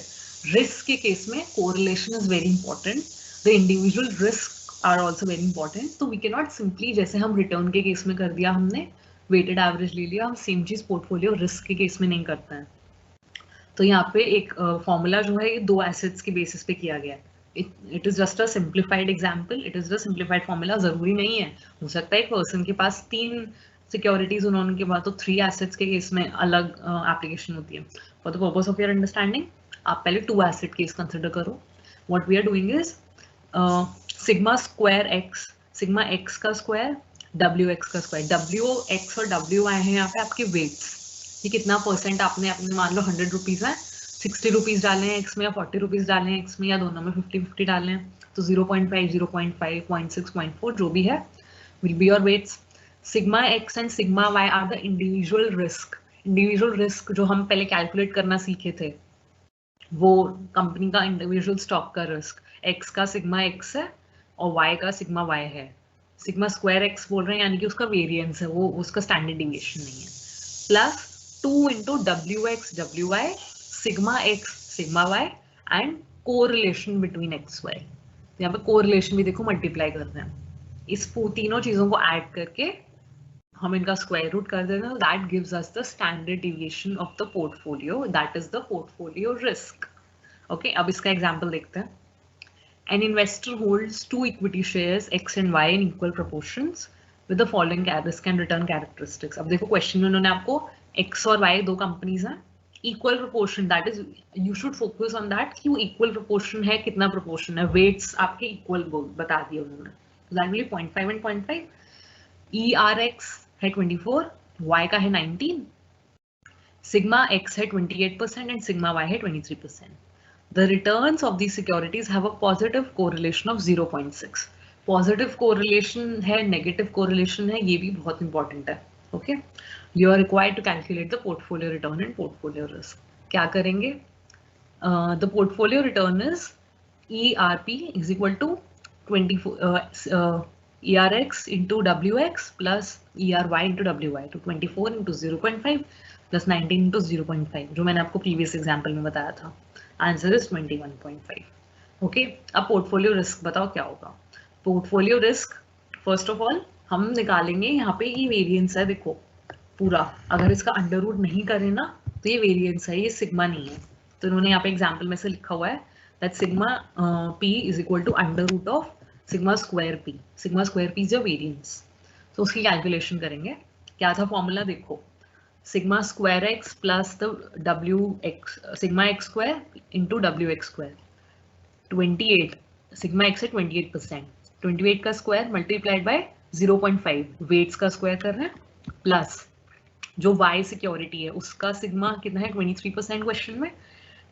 [SPEAKER 1] रिस्क के केस में correlation is very important, the individual risk are also very important. तो वी कैन नॉट सिंपली, जैसे हम रिटर्न के केस में कर दिया हमने वेटेड एवरेज ले लिया, हम सेम चीज पोर्टफोलियो रिस्क के केस में नहीं करते हैं। तो यहाँ पे एक फॉर्मूला जो है ये 2 एसेट्स के बेसिस पे किया गया है। It is just a simplified example, it is a simplified formula, जरूरी नहीं है, हो सकता है एक पर्सन के पास 3 सिक्योरिटीज उन्होंने के बाद तो 3 एसेट्स के केस में अलग एप्लीकेशन होती है। For the purpose of your understanding आप पहले 2 एसेट केस कंसिडर करो। What we are doing is sigma square X, sigma X का स्क्वायर डब्ल्यू एक्स का स्क्वायर, डब्ल्यू एक्स और डब्ल्यू आई है यहाँ पे आपके वेट्स, कि कितना परसेंट आपने अपने, मान लो 100 रुपीज है, 60 रुपीज डाले हैं एक्स में या 40 रुपीज डाले हैं एक्स में, या दोनों में 50-50 डाले हैं, तो 0.5, 0.5, 0.6, 0.4 जो भी है will be your weights. Sigma x and sigma y are the individual risk. Individual risk जो हम पहले कैलकुलेट करना सीखे थे, वो कंपनी का इंडिविजुअल स्टॉक का रिस्क, x का सिग्मा x है और y का सिग्मा y है। सिग्मा स्क्वायर x बोल रहे हैं यानी कि उसका वेरिएंस है, वो उसका स्टैंडर्ड डिविएशन नहीं है, plus 2 into wx wy, sigma x sigma y and correlation between x y। तो यहाँ पे कोरिलेशन भी देखो मल्टीप्लाई कर रहे हैं, इस तीनों चीजों को ऐड करके हम इनका स्क्वायर रूट कर देना, that gives us the standard deviation of the portfolio, that is the portfolio risk. Okay, अब इसका एग्जांपल देखते हैं। An investor holds 2 equity shares x and y in equal proportions with the following risk and return characteristics. अब देखो question में उन्होंने आपको x और y 2 कंपनीज हैं, equal proportion, that is you should focus on that कि वो equal proportion है, कितना प्रोपोर्शन है, वेट्स आपके इक्वल बता दिए उन्होंने, दैट विल 0.5 and 0.5। ERX है 24, Y का है 19, सिग्मा एक्स है 28% एंड सिग्मा वाई है 23%. The returns of these securities have a positive correlation of 0.6. Positive correlation है, negative correlation है, ये भी बहुत important है. Okay? You are required to calculate the portfolio return and portfolio risk. क्या करेंगे? The portfolio return is ERP is equal to 24 ERX into WX plus ERY into WY, तो 24 into 0.5 plus 19 into 0.5, जो मैंने आपको previous example में बताया था. Answer is 21.5. Okay, अब पोर्टफोलियो रिस्क बताओ क्या होगा. Portfolio risk first of all हम निकालेंगे, यहाँ पे ये वेरिएंस है, देखो पूरा, अगर इसका अंडर रूट नहीं करें ना तो ये वेरिएंस है, ये सिग्मा नहीं है. तो इन्होंने यहाँ पे एग्जाम्पल में से लिखा हुआ है that sigma P is equal to under root of sigma square P. Sigma square P is your variance. तो उसकी कैलकुलेशन करेंगे. क्या था फॉर्मूला, देखो sigma square x plus the wx sigma x square into wx square. 28 sigma x है 28%, 28 का square multiplied by 0.5 weights का square कर रहे हैं प्लस जो y सिक्योरिटी है उसका सिग्मा कितना है 23% क्वेश्चन में,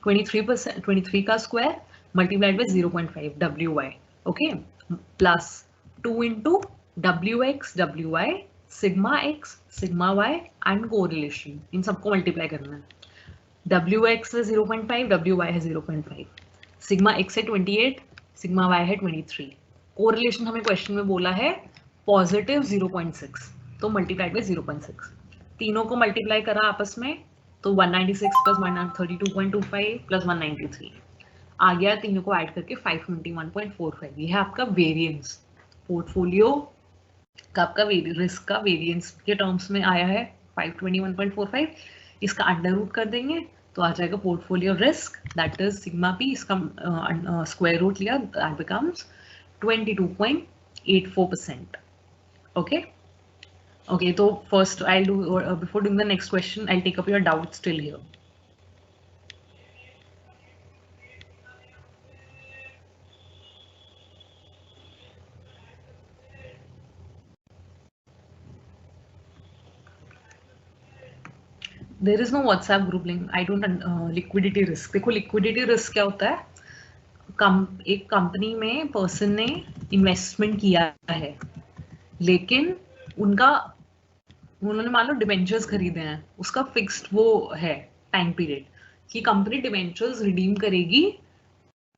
[SPEAKER 1] 23% 23 का square multiplied by 0.5 wy. Okay, plus 2 into wx wy sigma X sigma Y and correlation, इन सबको मल्टीप्लाई करना है. wx है 0.5, wy है 0.5, सिग्मा x है 28, सिग्मा y है 23. कोरिलेशन हमें क्वेश्चन में बोला है पॉजिटिव 0.6, तो मल्टीप्लाइड बाय 0.6. तीनों को मल्टीप्लाई करा आपस में तो 196 प्लस 132.25 प्लस 193 आ गया. तीनों को ऐड करके 521.45. ये है आपका वेरिएंस. पोर्टफोलियो का आपका रिस्क का वेरिएंस के टर्म्स में आया है 521.45. इसका अंडर रूट कर देंगे तो आ जाएगा portfolio risk that is sigma P. इसका स्क्वायर रूट लिया दैट बिकम्स 22.84%. ओके ओके, तो first I do before doing the next question I take up your doubt still here. There is no WhatsApp group link. I don't. Liquidity risk, देखो liquidity risk क्या होता है. एक company में person ने investment किया है लेकिन उन्होंने मान लो डिबेंचर्स खरीदे हैं, उसका फिक्स्ड वो है टाइम पीरियड कि कंपनी डिबेंचर्स रिडीम करेगी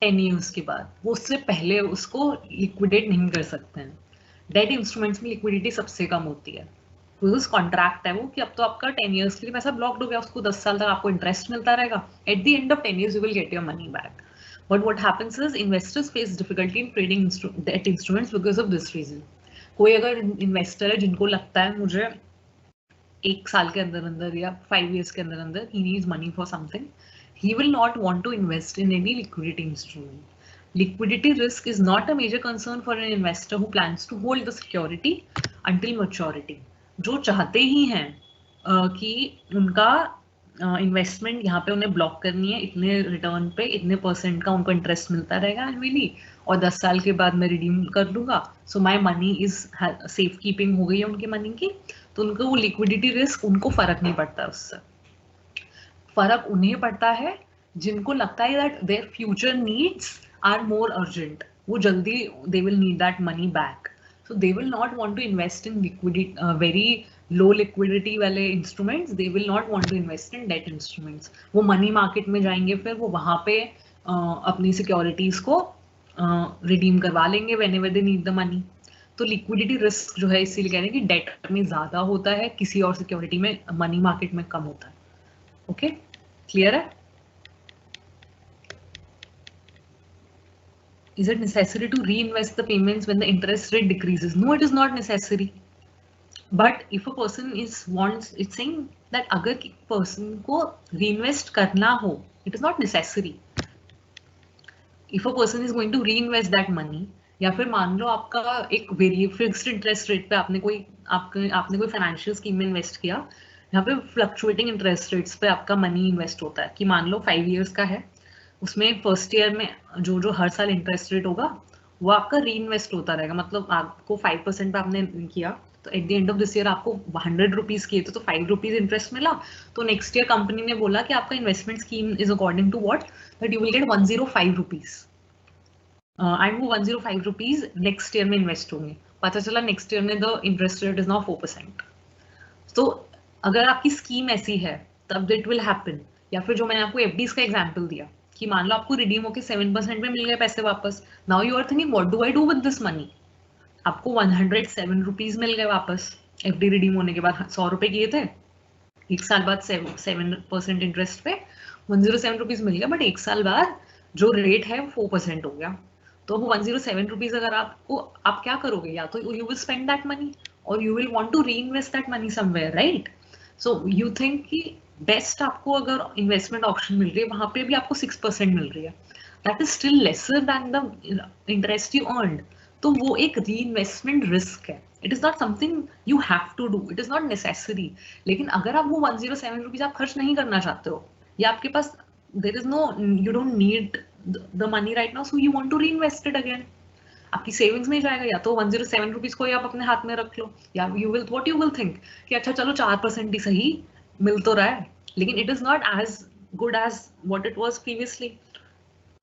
[SPEAKER 1] 10 ईयर्स के बाद, वो उससे पहले उसको लिक्विडेट नहीं कर सकते हैं. डेट इंस्ट्रूमेंट्स में लिक्विडिटी सबसे कम होती है. कॉन्ट्रैक्ट है वो कि अब तो आपका 10 ईयर्स के लिए पैसा ब्लॉक्ड हो गया, उसको 10 साल तक आपको इंटरेस्ट मिलता रहेगा. At the end of 10 years you will get your money back. But what happens is investors face difficulty in trading debt instruments because of this reason. कोई अगर इन्वेस्टर है जिनको लगता है मुझे 1 साल के अंदर अंदर या 5 years के अंदर अंदर he needs money for something, he will not want to invest in any liquidity instrument. Liquidity risk is not a major concern for an investor who plans to hold the security until maturity. जो चाहते ही हैं कि उनका investment यहाँ पे उन्हें block करनी है, इतने रिटर्न पे इतने % का उनको इंटरेस्ट मिलता रहेगा एनुअली और 10 साल के बाद मैं रिडीम कर लूंगा, so my money is safe keeping हो गई है उनकी मनी की, तो उनको वो लिक्विडिटी रिस्क उनको फर्क नहीं पड़ता. उससे फर्क उन्हें पड़ता है जिनको लगता है that their future needs are more urgent, वो जल्दी they will need that money back, so they will not want to invest in liquidity very low liquidity वाले instruments. They will not want to invest in debt instruments. वो money market में जाएंगे, फिर वो वहां पे अपनी सिक्योरिटीज को रिडीम करवा लेंगे whenever they need the money. तो लिक्विडिटी रिस्क जो है इसीलिए कह रहे हैं कि डेट में ज्यादा होता है, किसी और सिक्योरिटी में मनी मार्केट में कम होता है. ओके, क्लियर है? Is it necessary to reinvest the payments when the interest rate decreases? No, it is not necessary. But if a person it's saying that अगर person को reinvest करना हो, it is not necessary. If a person is going to reinvest that money, या फिर मान लो आपका एक fixed interest rate पे आपने कोई फाइनेंशियल स्कीम में इन्वेस्ट किया, यहाँ पे फ्लक्चुएटिंग इंटरेस्ट रेट्स पे आपका मनी इन्वेस्ट होता है कि मान लो 5 years का है, उसमें फर्स्ट ईयर में जो हर साल इंटरेस्ट रेट होगा वो आपका री इन्वेस्ट होता रहेगा. मतलब आपको 5% पे आपने किया तो eight the end of this year आपको 100 रुपीज किए थे तो 5 रुपीज इंटरेस्ट मिला, तो नेक्स्ट ईयर कंपनी ने बोला कि आपका investment scheme is according to what, that you will get 105 rupees and वो 105 रुपीज नेक्स्ट ईयर में इन्वेस्ट होंगे। पता चला नेक्स्ट ईयर में the interest rate is now 4%। तो अगर आपकी स्कीम ऐसी है तब इट विल हैपन। या फिर जो मैंने आपको एफडीज का एग्जांपल दिया कि मान लो आपको रिडीम होके 7% में मिल गए पैसे वापस, now you are thinking what do I do with this money. आपको 107 रुपीज मिल गए वापस एफडी रिडीम होने के बाद। 100 रुपए किए थे, एक साल बाद 7% इंटरेस्ट पे 107 रुपीज मिल गया, बट एक साल बाद जो रेट है 4% हो गया। तो वो 107 रुपीज अगर आपको, आप क्या करोगे, या तो you will spend that money और you will want to reinvest that money somewhere, right. So you think कि बेस्ट आपको अगर इन्वेस्टमेंट ऑप्शन मिल रही है वहां पे भी आपको 6% मिल रही है, that is still lesser than the interest you earned. तो वो एक री इन्वेस्टमेंट रिस्क है। It is not something you have to do, it is not necessary. लेकिन अगर आप वो 107 रुपीज आप खर्च नहीं करना चाहते हो, या आपके पास there is no, you don't need the money right now, so you want to reinvest it again, आपकी सेविंग्स में जाएगा, या तो 107 रुपीज को ही आप अपने हाथ में रख लो, या you will what you will think कि अच्छा चलो 4% ही सही मिल तो रहा है, लेकिन it is not as good as what it was previously.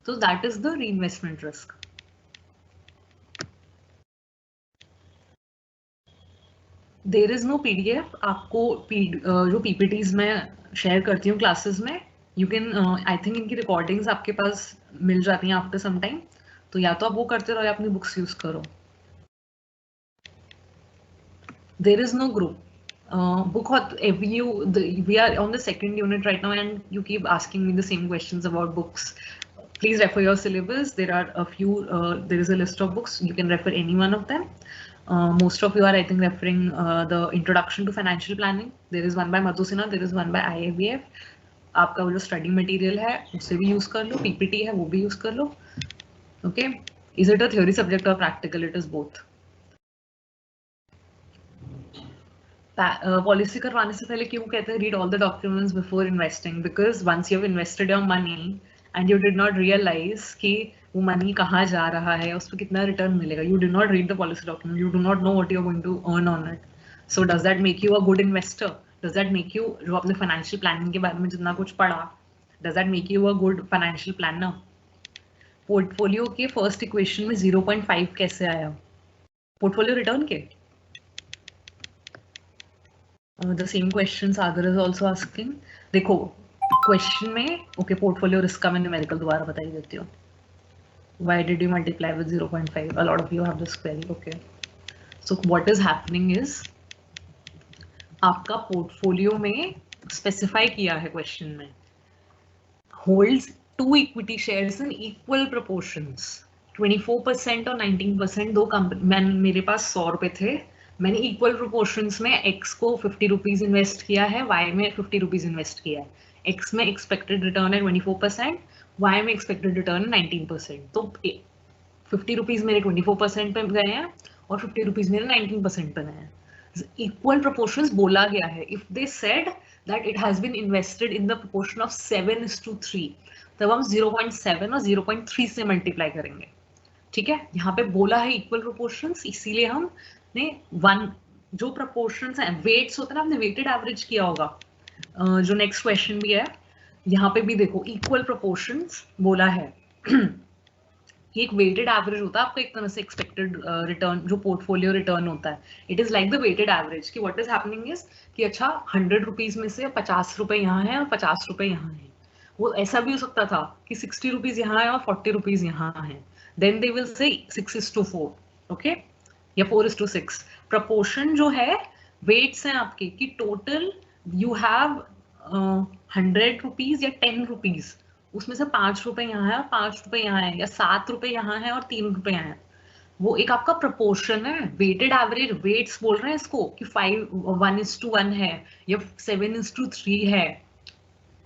[SPEAKER 1] तो that is the reinvestment risk. There is no PDF. आपको जो पीपीटीज में शेयर करती हूँ क्लासेस में, यू कैन, आई थिंक इनकी रिकॉर्डिंग्स आपके पास मिल जाती हैं आफ्टर सम टाइम, तो या तो आप वो करते रहो या अपनी बुक्स यूज करो। There is no group. Book we are on the second unit right now, and you keep asking me the same questions about books. Please refer your syllabus. There are a few. There is a list of books. You can refer any one of them. Most of you are, I think, referring the Introduction to Financial Planning. There is one by Madhu Sinha. There is one by IABF. आपका वो जो study material है उसे भी use कर लो, PPT है वो भी यूज कर लो। Okay, is it a theory subject और practical? It is both. Policy करवाने से पहले क्यों कहते हैं read all the documents before investing? Because once you have invested your money and you did not realize कि वो मनी कहाँ जा रहा है, उस पर कितना रिटर्न मिलेगा, you did not read the policy document, you do not know what you are going to earn on it. So does that make you a good investor? Does that make you, जो आपने financial planning के बारे में जितना कुछ पढ़ा, does that make you a good financial planner? Portfolio के first equation में 0.5 कैसे आया? पोर्टफोलियो रिटर्न के? The same question Sagar is also asking. देखो क्वेश्चन में, ओके, पोर्टफोलियो रिस्क का मैं न्यूमेरिकल दोबारा बता ही देती हूँ। Why did you multiply with 0.5? A lot of you have this query. Okay. So what is happening is आपका पोर्टफोलियो में स्पेसिफाई किया है क्वेश्चन में, holds 2 equity shares in equal proportions, 24% और 19%। दो कंपनी, मेरे पास 100 रुपए थे, मैंने इक्वल प्रोपोर्शंस में एक्स को 50 रुपीज इन्वेस्ट किया है, वाई में 50 रुपीज इन्वेस्ट किया है। एक्स में एक्सपेक्टेड रिटर्न है 24%, वाई में एक्सपेक्टेड रिटर्न है 19%। तो 50 रुपीज मेरे 24% पे गए हैं और 50 रुपीज मेरे 19% पे गए हैं। इक्वल प्रोपोर्शंस बोला गया है। If they said that it has been invested in the proportion of 7:3, तब हम 0.7 और 0.3 से मल्टीप्लाई करेंगे। ठीक है, यहाँ पे बोला है इक्वल प्रोपोर्शंस, इसीलिए हम ने वन जो प्रोपोर्शंस हैं, वेट्स होते हैं ना, आपने वेटेड एवरेज किया होगा। जो नेक्स्ट क्वेश्चन भी है, यहाँ पे भी देखो इक्वल प्रोपोर्शंस बोला है। एक वेटेड एवरेज होता है आपका एक तरह से एक्सपेक्टेड रिटर्न, जो पोर्टफोलियो रिटर्न होता है, it is like the weighted average कि व्हाट इज हैपनिंग इज कि अच्छा 100 रुपीज में से 50 रुपए यहाँ है और 50 रुपए यहाँ है। वो ऐसा भी हो सकता था कि 60 रुपीज यहाँ है और 40 रुपीज यहाँ है, then they will say 6:4, okay, या 4:6। प्रपोर्शन जो है वेट्स हैं आपके कि टोटल यू हैव 100 रुपीज या 10 रुपीज, उसमें से 5 रुपए यहाँ है और 5 रुपए यहाँ है, या 7 रुपए यहाँ है और 3 रुपए यहाँ है। वो एक आपका प्रपोर्शन है। वेटेड एवरेज वेट्स बोल रहे हैं इसको कि 1:1 है या 7:3 है।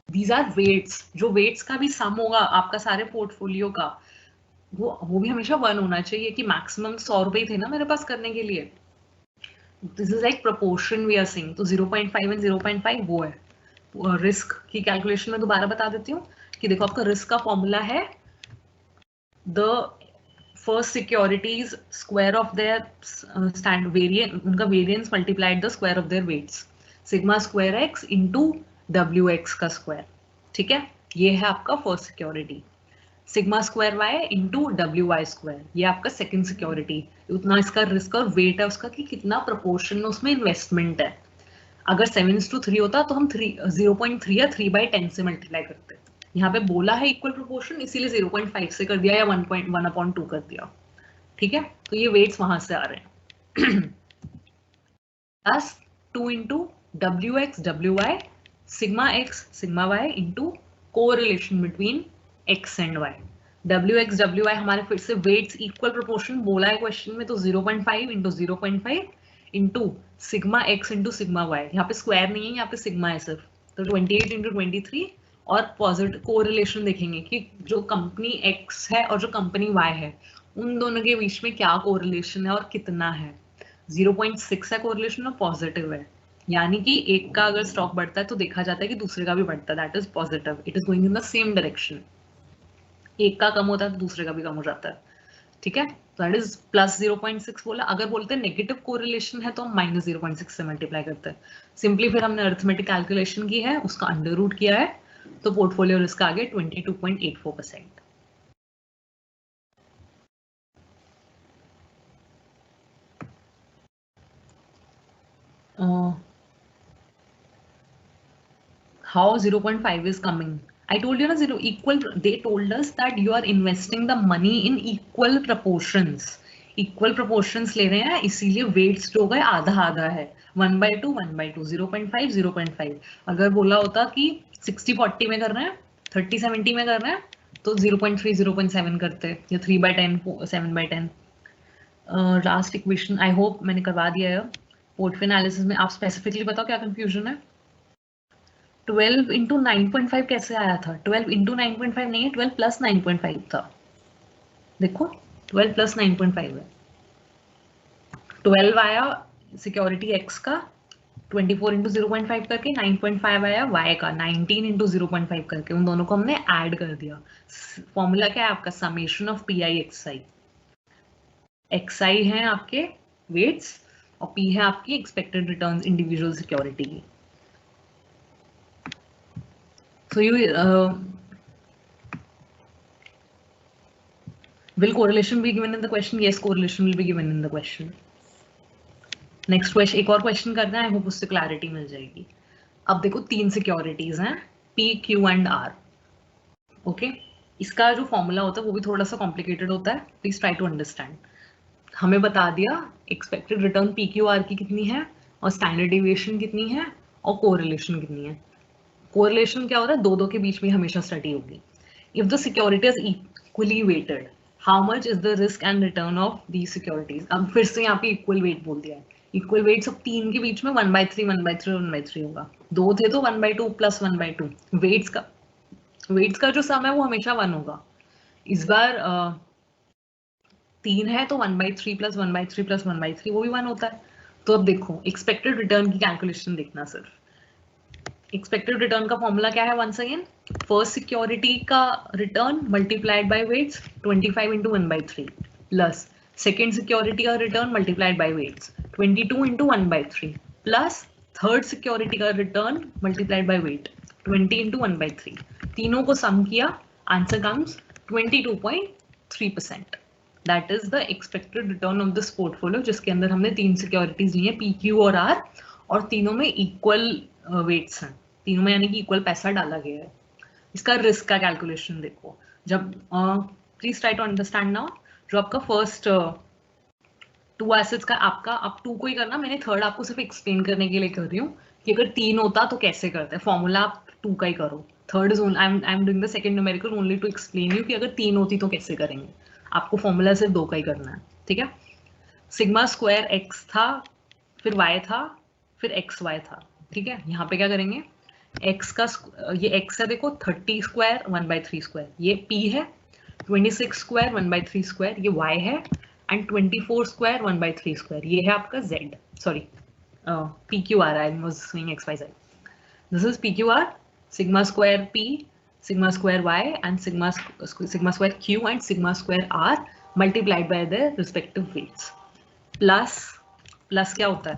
[SPEAKER 1] These are weights. जो वेट्स का भी सम होगा आपका सारे पोर्टफोलियो का, वो भी हमेशा 1 होना चाहिए कि मैक्सिमम 100 रुपए थे ना मेरे पास करने के लिए। This is like proportion we are seeing. तो 0.5 एंड 0.5 वो है। रिस्क की कैलकुलेशन में दोबारा बता देती हूँ कि देखो आपका रिस्क का फॉर्मूला है the first securities square of their उनका variance multiplied the square of their weights, sigma square x into wx का square, ठीक है, ये है आपका first security. Sigma square Y into W Y square, ये आपका सेकंड सिक्योरिटी. उतना इसका रिस्क और वेट है उसका कि कितना प्रोपोर्शन में उसमें इन्वेस्टमेंट है. अगर 7:3 होता तो हम 0.3 या 3/10 से मल्टीप्लाई करते. यहाँ पे बोला है इक्वल प्रोपोर्शन, इसीलिए 0.5 से कर दिया या 1.1/2 कर दिया. ठीक है, तो ये वेट्स वहां से आ रहे हैं. Plus 2 into W X W Y sigma X sigma Y into correlation between x and y. wx wy हमारे फिर से वेट्स इक्वल प्रोपोर्शन बोला है क्वेश्चन में, तो 0.5 into 0.5 into sigma x into sigma y. यहाँ पे स्क्वायर नहीं है, यहाँ पे सिग्मा है सिर्फ, तो 28 इंटू 23. और पॉजिटिव कोरिलेशन देखेंगे कि जो कंपनी x है और जो कंपनी y है उन दोनों के बीच में क्या कोरिलेशन है और कितना है. 0.6 है कोरिलेशन और पॉजिटिव है, यानी कि एक का अगर स्टॉक बढ़ता है तो देखा जाता है कि दूसरे का भी बढ़ता है. That is positive, it is going in the same direction. एक का कम होता है तो दूसरे का भी कम हो जाता है. ठीक है, तो दैट इज प्लस 0.6 बोला. अगर बोलते हैं नेगेटिव कोरिलेशन है तो हम माइनस 0.6 से मल्टीप्लाई करते हैं. सिंपली फिर हमने अरिथमेटिक कैलकुलेशन की है, उसका अंडर रूट किया है, तो पोर्टफोलियो रिस्क आ गया 22.84%. How 0.5 is coming? I told you na, zero equal. They told us that you are investing the money in equal proportions. Equal proportions ले रहे हैं, इसीलिए weights जो गए आधा आधा है. 1/2 1/2 0.5 0.5. अगर बोला होता कि 60-40 में कर रहे हैं, 30-70 में कर रहे हैं, तो 0.3 0.7 करते, या 3/10 7/10. लास्ट इक्वेशन आई होप मैंने करवा दिया है. पोर्टफोलियो एनालिसिस में आप स्पेसिफिकली बताओ क्या कंफ्यूजन है. 12 इंटू 9.5 कैसे आया था? 12 इंटू 9.5 नहीं है, 12 प्लस 9.5 था. देखो 12 प्लस 9.5 है. 12 आया सिक्योरिटी एक्स का 24 इंटू 0.5 करके, 9.5 आया वाई का 19 इंटू 0.5 करके. उन दोनों को हमने ऐड कर दिया. फॉर्मूला क्या है आपका? Summation of P I X I. X I है आपके वेट्स और पी है आपकी एक्सपेक्टेड रिटर्न्स इंडिविजुअल सिक्योरिटी की. So you will correlation be given in the question? Yes, correlation will be given in the question. Next question, एक और question करना है, आई होप उससे क्लैरिटी मिल जाएगी. अब देखो 3 सिक्योरिटीज हैं, P, Q and R. Okay, इसका जो फॉर्मूला होता है वो भी थोड़ा सा कॉम्प्लिकेटेड होता है, प्लीज ट्राई टू अंडरस्टैंड. हमें बता दिया एक्सपेक्टेड रिटर्न PQR की कितनी है और स्टैंडर्ड डिविएशन कितनी है और कोरिलेशन कितनी है. कोरिलेशन क्या होता है? दो के बीच में हमेशा स्टडी होगी. If the security is equally weighted, how much is the risk and return of the securities. अब फिर से यहाँ पे इक्वल वेट बोल दिया है. इक्वल वेट सब 3 के बीच में 1/3 1/3 1/3 होगा. 2 थे तो 1/2 प्लस 1/2. वेट्स का जो सम है वो हमेशा 1 होगा. इस बार 3 है तो 1/3 प्लस 1/3 प्लस 1/3 वो भी 1 होता है. तो अब देखो एक्सपेक्टेड रिटर्न की कैलकुलेशन देखना. सिर्फ एक्सपेक्टेड रिटर्न का फॉर्मूला क्या है? वंस अगेन, फर्स्ट सिक्योरिटी का return multiplied by weights 25 into 1/3 plus second security का return multiplied by weights 22 into 1/3 plus third security का return multiplied by weight 20 into 1/3. तीनों को सम किया, answer comes 22.3%. That is the expected return of this portfolio, जिसके अंदर हमने 3 securities ली है, P, Q और आर, और तीनों में इक्वल वेट्स हैं. तीनों में यानी कि इक्वल पैसा डाला गया है. इसका रिस्क का कैलकुलेशन देखो. जब please try to understand now. जो आपका फर्स्ट 2 एसेट्स का आपका, आप 2 को ही करना, मैंने थर्ड आपको सिर्फ एक्सप्लेन करने के लिए कर रही हूँ कि अगर 3 होता तो कैसे करते हैं. फॉर्मूला आप 2 का ही करो. Third is I am doing the second numerical only to explain you कि अगर 3 होती तो कैसे करेंगे. आपको फॉर्मूला सिर्फ 2 का ही करना है. ठीक है, सिग्मा स्क्वायर एक्स था, फिर वाई था, फिर एक्स वाई था. ठीक है, यहाँ पे क्या करेंगे? x का ये x है देखो, 30 स्क्वायर 1/3 स्क्वायर, ये p है. 26 स्क्वायर 1/3 स्क्वायर ये y है. एंड 24 स्क्वायर 1/3 स्क्वायर ये है आपका z. Sorry, PQR. I was saying XYZ. This is PQR. Sigma square p, sigma square y and sigma square q and sigma square r multiplied by the respective weights plus क्या होता है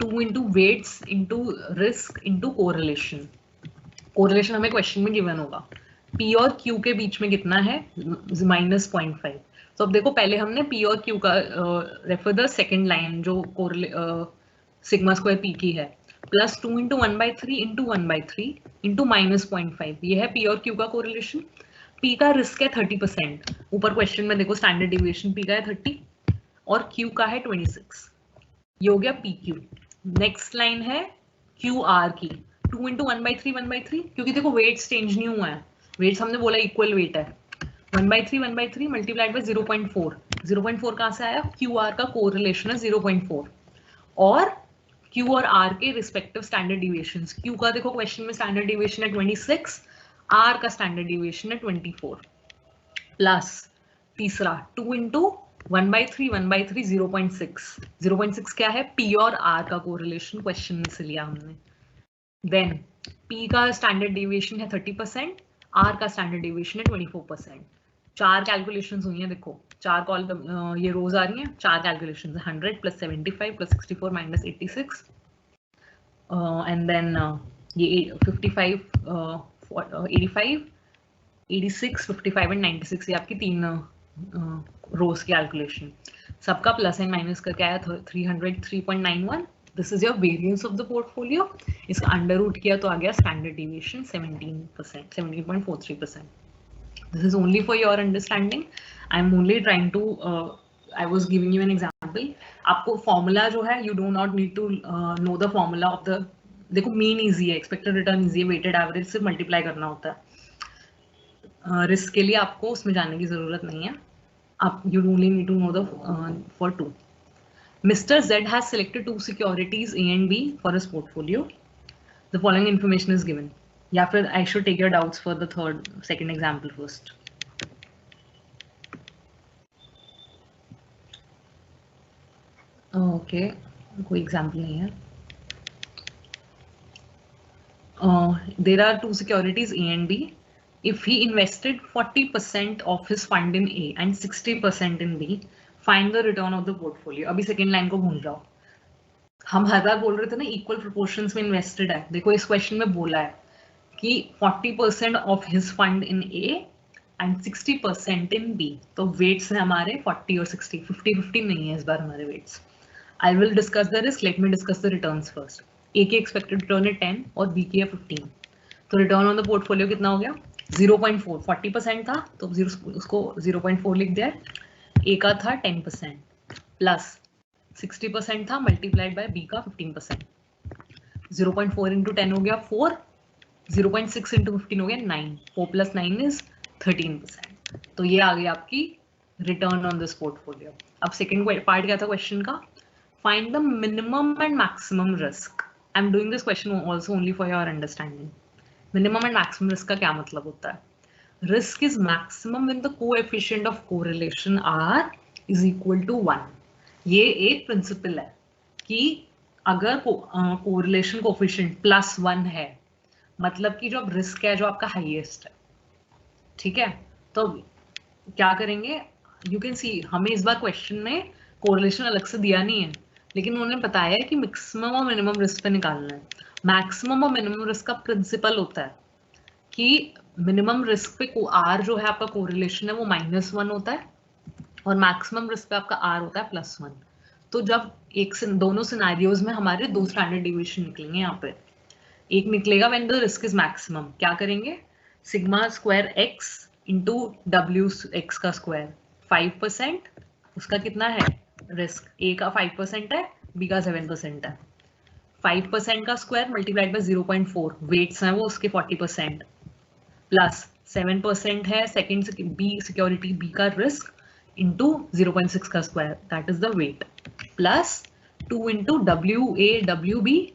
[SPEAKER 1] 2 into weights into risk into correlation. Correlation हमें question में given होगा P और Q के बीच में कितना है -0.5। तो अब देखो पहले हमने P और Q का रेफर द सेकेंड लाइन जो सिग्मा स्क्वायर P की है +2 इंटू 1/3 इंटू 1/3 इंटू -0.5 ये है P और Q का कोरिलेशन। P का रिस्क है 30%, ऊपर क्वेश्चन में देखो स्टैंडर्ड डिविएशन P का है 30 और Q का है 26, ये हो गया PQ। नेक्स्ट लाइन है QR की 2 इंटू 1/3 क्योंकि देखो वेट्स चेंज नहीं हुआ है, वेट्स हमने बोला इक्वल वेट है 1/3 मल्टीप्लाइड बाय 0.4 0.4 कहाँ से आया QR का कोरिलेशन है 0.4 और Q और R के रिस्पेक्टिव स्टैंडर्ड डिविएशंस। Q का देखो क्वेश्चन में स्टैंडर्ड डिविएशन है 26, R का स्टैंडर्ड डिविएशन है 24 प्लस तीसरा 2 इंटू 1/3 0.6 क्या है P और R का कोरिलेशन क्वेश्चन में से लिया हमने। देन P का स्टैंडर्ड डिविएशन है 30%, R का स्टैंडर्ड डिविएशन है 24%। चार कैलकुलेशंस हुई हैं देखो, चार कॉल ये रोज आ रही हैं, चार कैलकुलेशंस 100 + 75 + 64 - 86 एंड देन ये 55 85 86 55 एंड 96 ये आपकी तीन रोज की कैलकुलेशन। सबका प्लस एंड माइनस करके आया 303.91। This is your variance of the portfolio. इसका अंडर रूट किया तो आ गया standard deviation 17%, 17.43%। This is only for your understanding. I'm only trying to I was giving you an example. आपको formula जो है you do not need to know the formula of the, देखो mean easy है, expected return easy है, weighted average से multiply करना होता है। रिस्क के लिए आपको उसमें जाने की जरूरत नहीं है, आप you only need to know the for two. Mr. Z has selected two securities A and B for his portfolio. The following information is given. या फिर I should take your doubts for the second example first. Okay, कोई example नहीं है. There are two securities A and B. If he invested 40% of his fund in A and 60% in B, find the return of the portfolio. अभी second line को भूल जाओ. हम हर बार बोल रहे थे ना इक्वल प्रोपोर्शंस में इन्वेस्टेड है, देखो इस क्वेश्चन में बोला है कि 40% of his fund in A and 60% in B. तो वेट्स है हमारे 40 और 60, 50-50 नहीं है इस बार हमारे weights. I will discuss the risk, let me discuss the returns first. A की एक्सपेक्टेड रिटर्न है 10 और बी की है 15, तो रिटर्न ऑन द पोर्टफोलियो कितना हो गया 0.4। 40% था तो उसको 0.4 लिख दिया। ए का था 10% प्लस 60% था मल्टीप्लाइड बाय बी का 15%। 0.4 इंटू 10 हो गया 4, 0.6 इंटू 15 हो गया 9, 4 + 9 इज 13%। तो ये आ गई आपकी रिटर्न ऑन दिस पोर्टफोलियो। अब सेकंड पार्ट क्या था क्वेश्चन का, find the minimum and maximum risk. I am doing this question also only for your understanding. Minimum and maximum risk का क्या मतलब होता है, risk is maximum when the coefficient of correlation R is equal to 1। ये एक principal है कि अगर कोरिलेशन कोएफिशिएंट +1 है मतलब कि जो अब रिस्क है जो आपका हाईएस्ट है, ठीक है। तो क्या करेंगे, यू कैन सी हमें इस बार क्वेश्चन में कोरिलेशन अलग से दिया नहीं है, लेकिन उन्होंने बताया है कि मैक्सिमम और मिनिमम रिस्क पे निकालना है। मैक्सिमम और मिनिमम रिस्क का प्रिंसिपल होता है कि मिनिमम रिस्क पे आर जो है आपका कोरिलेशन है वो -1 होता है और मैक्सिमम रिस्क पे आपका आर होता है +1। तो जब दोनों सिनेरियोज में हमारे दो स्टैंडर्ड डिविएशन निकलेंगे, यहाँ पे एक निकलेगा when the risk is maximum, क्या करेंगे sigma square x into W X का स्क्वायर 5%, उसका कितना है रिस्क, ए का 5% है बी का 7% है। 5% का स्क्वायर मल्टीप्लाइड बाय 0.4, वेट्स हैं वो उसके 40% प्लस 7% है सेकेंड बी सिक्योरिटी बी का रिस्क इंटू 0.6 का square that is the weight plus 2 into W A W B,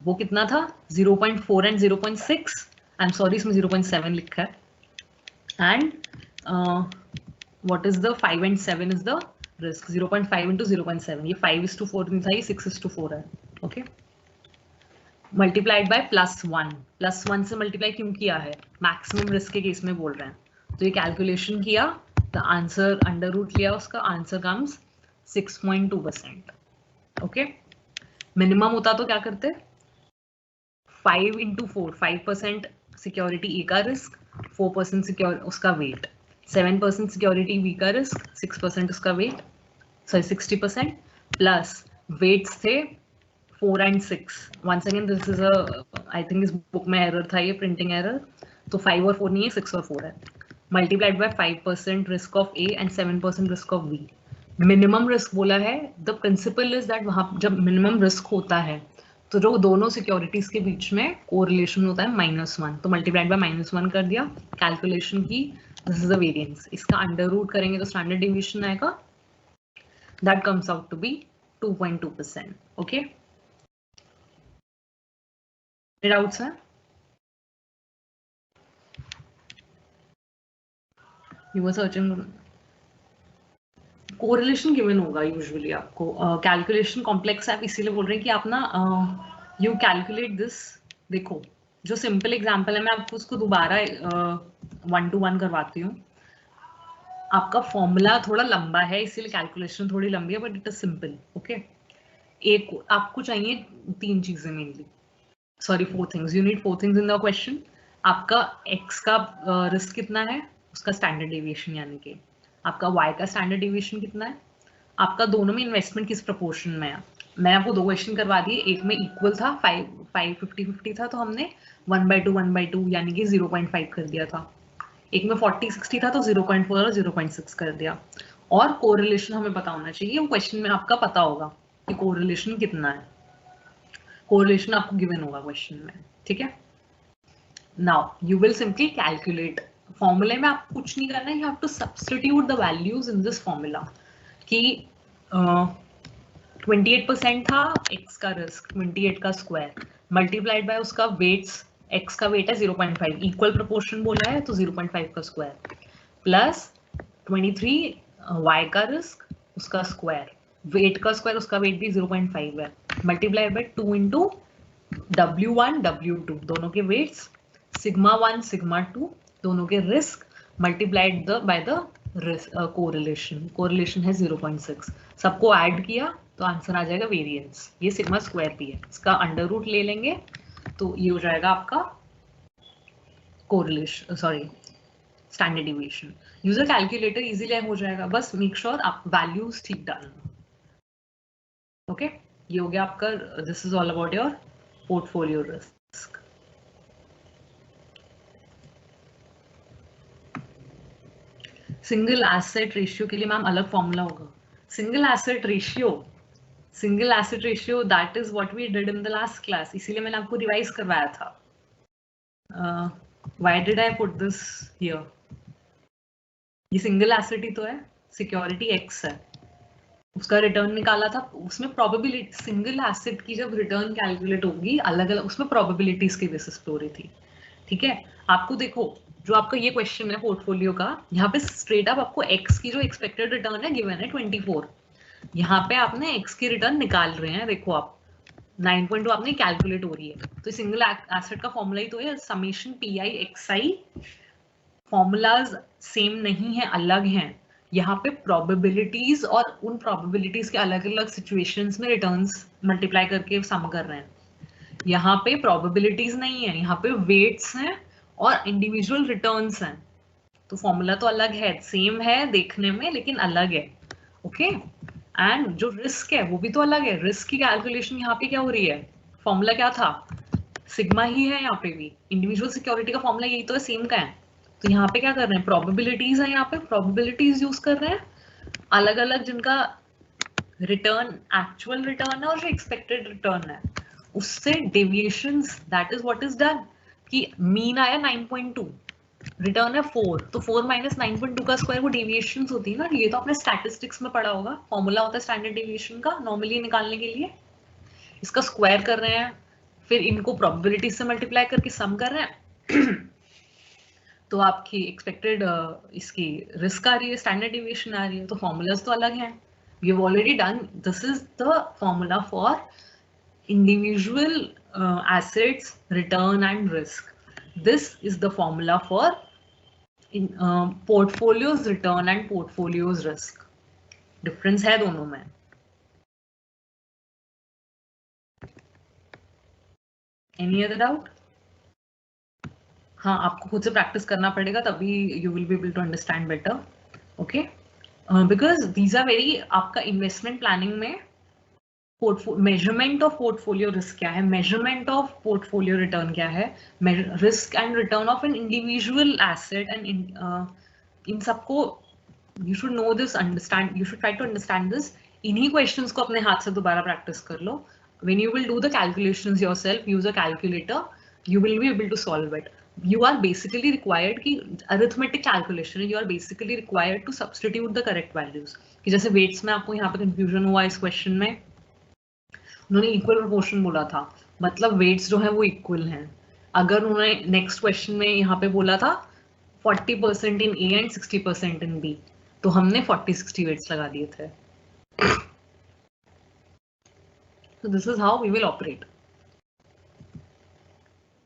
[SPEAKER 1] वो कितना था 0.4 एंड 0.6, आई एम सॉरी इसमें 0.7 लिखा है, and what is the 5 and 7 is the risk 0.5 into 0.7, ये 5:4 नहीं था, ये 6:4 है। ओके, मल्टीप्लाइड बाय +1 से मल्टीप्लाई क्यों किया है, मैक्सिमम रिस्क के केस में बोल रहे हैं। तो ये कैलकुलेशन किया द आंसर अंडर रूट लिया, उसका आंसर कम्स 6.2%. ओके, मिनिमम होता तो क्या करते, 5 into 4, 5% सिक्योरिटी ए का रिस्क, 4% सिक्योर उसका वेट, 7% सिक्योरिटी बी का रिस्क, 6% उसका वेट, सॉरी 60%, प्लस वेट्स थे 4 and 6. once again this is a, I think इस बुक में एरर था, ये प्रिंटिंग एरर, तो 5 और 4 नहीं है, 6 और 4 है, multiplied by 5% risk of A and 7% risk of B. Minimum risk बोला है, द प्रिंसिपल इज दैट वहां जब मिनिमम रिस्क होता है तो जो दोनों सिक्योरिटीज के बीच में कोरिलेशन होता है -1, तो मल्टीप्लाइड बाय -1 कर दिया, कैलकुलेशन की, दिस इज द वेरिएंस, इसका अंडर रूट करेंगे तो स्टैंडर्ड डिविएशन आएगा, that comes out to be 2.2%. Okay, doubts है? You were searching, correlation given होगा यूजुअली आपको, कैलकुलेशन कॉम्प्लेक्स आप इसीलिए बोल रहे हैं कि आप ना यू कैलकुलेट दिस. देखो जो सिंपल एग्जांपल है मैं आपको उसको दोबारा 1-to-1 करवाती हूँ. आपका फॉर्मूला थोड़ा लंबा है इसीलिए कैलकुलेशन थोड़ी लंबी है, but it is simple. Okay, एक आपको चाहिए 3 चीजें mainly, sorry 4 things, you need 4 things in the question. आपका x का रिस्क कितना है, उसका स्टैंडर्ड डेविएशन, यानी कि आपका y का स्टैंडर्ड डेविएशन कितना है, आपका दोनों में इन्वेस्टमेंट किस प्रोपोर्शन में है. मैं आपको 2 क्वेश्चन करवा दिए, एक में इक्वल था 5 50-50 था तो हमने 1/2 यानी कि 0.5 कर दिया था, एक में 40-60 था तो 0.4 और 0.6 कर दिया. और कोरिलेशन हमें पता होना चाहिए, वो क्वेश्चन में आपका पता होगा कि कोरिलेशन कितना है, कोरिलेशन आपको गिवन होगा क्वेश्चन में. ठीक है, now you will simply calculate. फॉर्मूले में आपको कुछ नहीं करना है, you have to substitute the values in this formula. कि 28% था x का रिस्क, 28 का स्क्वायर मल्टीप्लाइड बाय उसका वेट्स, x का वेट है 0.5, इक्वल प्रोपोर्शन बोला है तो 0.5 का स्क्वायर, प्लस 23 y का रिस्क, उसका स्क्वायर, वेट का स्क्वायर, उसका वेट भी 0.5 है, multiplied bye 2 into W1 W2 दोनों के वेट्स, सिग्मा 1 सिग्मा 2 दोनों के risk, multiplied by the correlation, correlation है 0.6, सबको ऐड किया तो आंसर आ जाएगा वेरिएंस. ये सिग्मा स्क्वायर पी है, इसका अंडर रूट ले लेंगे तो ये हो जाएगा आपका correlation, sorry standard deviation. User calculator easily हो जाएगा, बस मेक श्योर आप वैल्यूज ठीक डालना. ओके, ये हो गया आपका, this is all about your portfolio risk. Single asset ratio के लिए मैम अलग फॉर्मूला होगा. Single asset ratio that is what we did in the last class, इसीलिए मैंने आपको रिवाइज करवाया था. Why did I put this here, ये सिंगल एसेट ही तो है, सिक्योरिटी एक्स है, उसका रिटर्न निकाला था, उसमें प्रोबेबिलिटी, सिंगल एसेट की जब रिटर्न कैलकुलेट होगी अलग अलग उसमें प्रोबेबिलिटीज के बेसिस पे हो रही थी. ठीक है, आपको देखो जो आपका ये क्वेश्चन है पोर्टफोलियो का, यहाँ पे स्ट्रेट अप आपको एक्स की जो एक्सपेक्टेड रिटर्न है गिवन है 24, यहाँ पे आपने एक्स की रिटर्न निकाल रहे हैं, देखो आप 9.2 आपने कैलकुलेट हो रही है, तो सिंगल एसेट का फॉर्मूला ही तो है summation P I X I. Formulas same नहीं है, अलग हैं. यहाँ पे प्रोबेबिलिटीज और उन प्रोबेबिलिटीज के अलग अलग सिचुएशंस में रिटर्न्स मल्टीप्लाई करके सम कर रहे हैं. यहाँ पे प्रोबेबिलिटीज नहीं है, यहाँ पे वेट्स हैं और इंडिविजुअल रिटर्न्स हैं, तो फॉर्मूला तो अलग है, सेम है देखने में लेकिन अलग है. ओके, एंड जो रिस्क है वो भी तो अलग है, रिस्क की कैलकुलेशन यहाँ पे क्या हो रही है, फॉर्मूला क्या था, सिग्मा ही है, यहाँ पे भी इंडिविजुअल सिक्योरिटी का फॉर्मूला यही तो है, सेम का है. तो यहाँ पे क्या कर रहे हैं, प्रोबेबिलिटीज है, यहाँ पे प्रोबेबिलिटीज यूज कर रहे हैं अलग अलग, जिनका रिटर्न एक्चुअल रिटर्न है और जो एक्सपेक्टेड रिटर्न है उससे deviations, that is what is done. कि मीन आया 9.2, रिटर्न है 4, तो 4 माइनस 9.2 का स्क्वायर वो डेविएशंस होती है ना, ये तो आपने स्टैटिस्टिक्स में पढ़ा होगा, फॉर्मूला होता है स्टैंडर्ड डेविएशन का नॉर्मली निकालने के लिए. इसका स्क्वायर कर रहे हैं, फिर इनको प्रोबेबिलिटी से मल्टीप्लाई करके सम कर रहे हैं तो आपकी एक्सपेक्टेड इसकी रिस्क आ रही है, स्टैंडर्ड डेविएशन आ रही है, तो फॉर्मूलाज तो अलग हैं. We have already done, this is the formula for individual assets return and risk. This is the formula for इन portfolios return and portfolios risk, difference है दोनों में। Any other doubt? हाँ, आपको खुद से प्रैक्टिस करना पड़ेगा, तभी you will be able to understand better. Okay, because these are very, आपका इन्वेस्टमेंट प्लानिंग में मेजरमेंट ऑफ पोर्टफोलियो रिस्क क्या है, मेजरमेंट ऑफ पोर्टफोलियो रिटर्न क्या है, risk and return of an individual asset, and इन सबको you should know this, understand, you should try to understand this. इन्हीं questions को अपने हाथ से दोबारा प्रैक्टिस कर लो। When you will do the calculations yourself, use a calculator, you will be able to solve it. You are basically required कि arithmetic calculation, you are basically required to substitute the correct values. कि जैसे weights में आपको यहाँ पे confusion हुआ इस question में, उन्होंने equal proportion बोला था, मतलब weights जो है वो equal हैं। अगर उन्होंने next question में यहाँ पे बोला था 40% in A and 60% in B, तो हमने 40-60 weights लगा दिए थे। So this is how we will operate.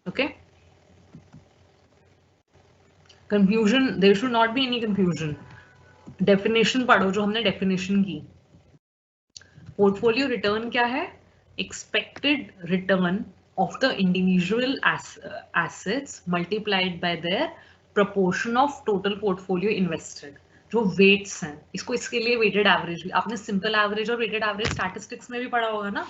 [SPEAKER 1] Okay? Confusion, there should not be any confusion. Definition पढ़ो जो हमने definition की। Portfolio return क्या है? Expected return of the individual assets multiplied by their proportion of total portfolio invested. जो weights हैं, इसको इसके लिए weighted average, आपने simple average और weighted average statistics में भी पढ़ा होगा ना,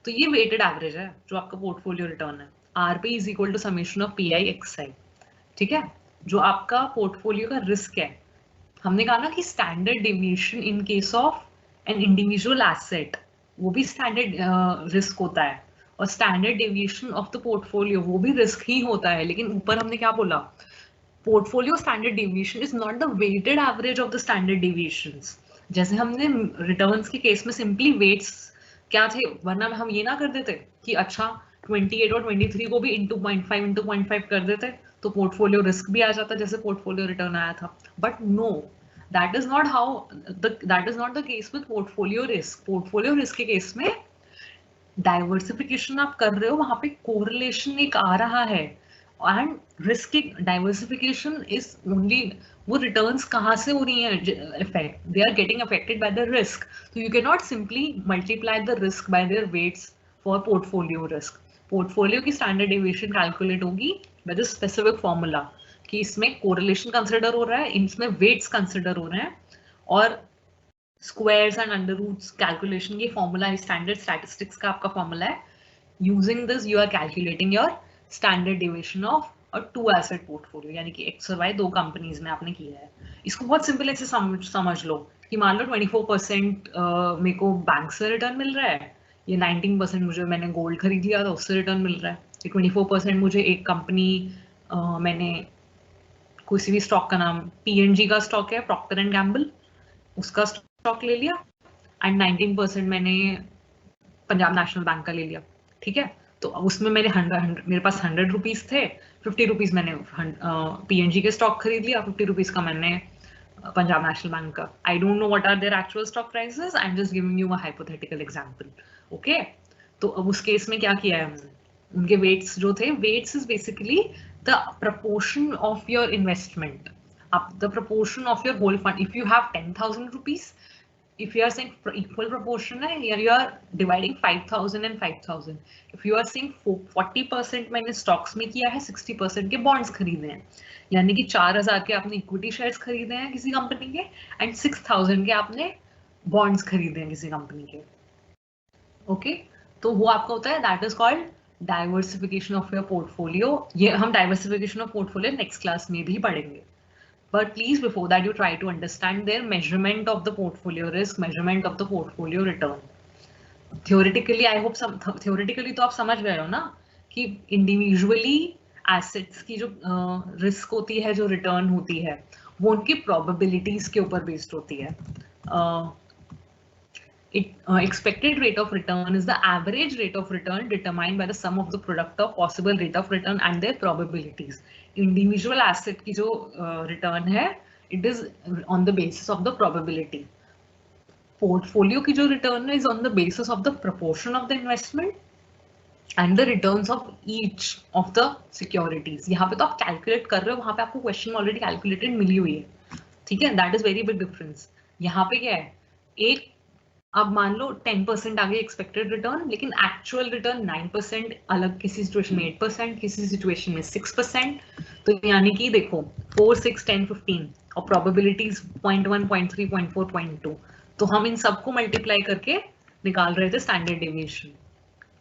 [SPEAKER 1] तो ये weighted average है जो आपका portfolio return है। RP is equal to summation of PI XI, ठीक है? जो आपका पोर्टफोलियो का रिस्क है, हमने कहा ना कि standard deviation in case of an individual asset, वो भी स्टैंडर्ड रिस्क होता है, और standard deviation of the portfolio वो भी रिस्क ही होता है। लेकिन ऊपर हमने क्या बोला, portfolio standard deviation is not the weighted average of the standard deviations. जैसे हमने रिटर्न्स के केस में सिंपली वेट्स क्या थे, वरना हम ये ना कर देते कि अच्छा 28 और 23 को भी इंटू 0.5 कर देते तो पोर्टफोलियो रिस्क भी आ जाता जैसे पोर्टफोलियो रिटर्न आया था। But no, that is not how, that is not the case with portfolio risk. Portfolio risk के केस में डाइवर्सिफिकेशन आप कर रहे हो, वहां पे कोरिलेशन एक आ रहा है, and risk diversification is only, वो रिटर्न्स कहाँ से हो रही हैं effect, they are getting affected by the risk, तो you can not simply multiply the risk by their weights for portfolio risk. Portfolio की स्टैंडर्ड डेविएशन कैलकुलेट होगी by the specific formula कि इसमें कोरिलेशन कंसिडर हो रहा है, इसमें weights consider हो रहे हैं, और squares and under roots calculation ये फॉर्मूला है, स्टैंडर्ड स्टैटिस्टिक्स का आपका फॉर्मूला है। Using this you are calculating your standard deviation of a two asset portfolio, यानी कि एक्स और वाई दो कंपनीज में आपने किया है। इसको बहुत सिंपल ऐसे समझ लो कि मान लो 24% मेरे को बैंक से रिटर्न मिल रहा है, ये 19% मुझे, मैंने गोल्ड खरीद लिया था उससे रिटर्न मिल रहा है, ये 24% मुझे एक कंपनी, मैंने किसी भी स्टॉक का नाम, PNG का स्टॉक है, प्रॉक्टर एंड गैम्बल, उसका स्टॉक ले लिया, एंड 19% मैंने पंजाब नेशनल बैंक का ले लिया, ठीक है? तो उसमें मेरे मेरे पास 100 रुपीज थे, 50 रुपीज मैंने PNG के स्टॉक खरीद लिया, 50 रुपीज का मैंने पंजाब नेशनल बैंक का। I don't know what are their actual stock prices, I am just giving you a hypothetical example. Okay, तो अब उस केस में क्या किया है हमने, उनके वेट्स जो थे, weights is basically the proportion of your investment, the proportion of your whole fund. If you have 10,000 rupees, if you are saying equal proportion है, you are dividing 5,000 and 5,000. if you are saying 40% मैंने stocks में किया है, 60% के bonds खरीदे हैं, यानी कि 4,000 के आपने equity shares खरीदे हैं किसी कंपनी के, and 6,000 के आपने bonds खरीदे हैं किसी कंपनी के। ओके, तो वो आपका होता है, that is called diversification of your portfolio। ये हम diversification of portfolio next class में भी पढ़ेंगे। But please, before that, you try to understand their measurement of the portfolio risk, measurement of the portfolio return. Theoretically, I hope theoretically तो आप समझ गए हो ना कि individually assets की जो risk होती है, जो return होती है, वो उनकी probabilities के ऊपर based होती है। Expected rate of return is the average rate of return determined by the sum of the product of possible rate of return and their probabilities. Individual asset की जो return है, it is on the basis of the probability. Portfolio की जो return है is on the basis of the proportion of the investment and the returns of each of the securities. यहाँ पे तो आप कैलकुलेट कर रहे हो, वहां पे आपको क्वेश्चन में ऑलरेडी कैलकुलेटेड मिली हुई है, ठीक है, that is very big difference. यहाँ पे क्या है, एक अब मान लो 10% आ गई एक्सपेक्टेड रिटर्न, लेकिन एक्चुअल रिटर्न 9%, अलग किसी सिचुएशन में 8%, किसी सिचुएशन में 6%। तो यानी कि देखो 4, 6, 10, 15 और प्रोबेबिलिटीज 0.1, 0.3, 0.4, 0.2। तो हम इन सबको मल्टीप्लाई करके निकाल रहे थे स्टैंडर्ड डेविएशन।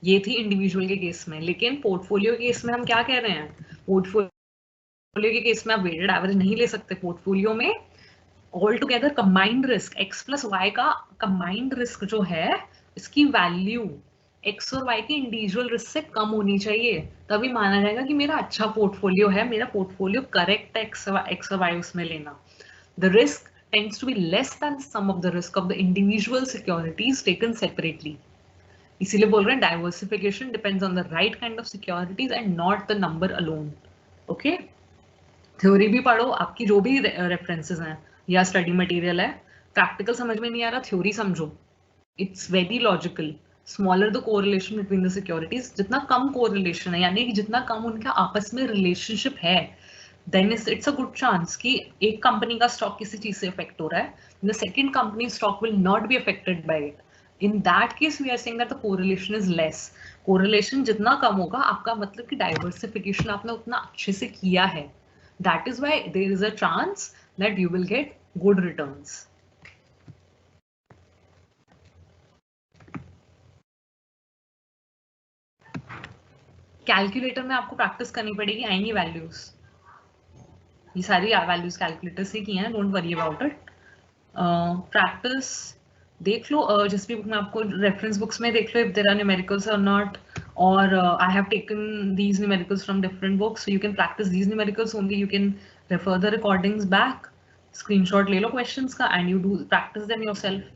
[SPEAKER 1] ये थी इंडिविजुअल के केस में, लेकिन पोर्टफोलियो के केस में हम क्या कह रहे हैं, पोर्टफोलियो के केस में आप वेटेड एवरेज नहीं ले सकते। पोर्टफोलियो में all together combined risk x plus y का कंबाइंड रिस्क जो है, इसकी वैल्यू x और y के इंडिविजुअल रिस्क से कम होनी चाहिए, तभी माना जाएगा कि मेरा अच्छा पोर्टफोलियो है, मेरा पोर्टफोलियो करेक्ट है x और y उसमें लेना। The risk tends to be less than the sum of the risk of the individual securities taken separately. इसीलिए बोल रहे हैं diversification depends on the right kind of securities and not the number alone. Okay, theory भी पढ़ो, आपकी जो भी references हैं या स्टडी मटेरियल है, प्रैक्टिकल समझ में नहीं आ रहा, थ्योरी समझो, it's very logical. Smaller the correlation between the securities, जितना कम कोरिलेशन है, यानी कि जितना कम उनका आपस में रिलेशनशिप है, then it's a good chance कि एक कंपनी का स्टॉक किसी चीज से इफेक्ट हो रहा है, the second company stock will not be affected by it. In that case we are saying that the correlation is less. Correlation जितना कम होगा, आपका मतलब कि डाइवर्सिफिकेशन आपने उतना अच्छे से किया है, that is why there is a chance that you will get good returns. Calculator में आपको प्रैक्टिस करनी पड़ेगी, आएंगी वैल्यूज, ये सारी वैल्यूज कैलकुलेटर से की हैं, don't worry about it. Practice देख लो, जिस भी बुक में आपको रेफरेंस बुक्स में देख लो इफ देयर आर न्यूमेरिकल्स और नॉट, और I have taken these numericals from different books, so you can practice these numericals only, you can refer the recordings back, screenshot ले लो क्वेश्चंस का and you do practice them yourself,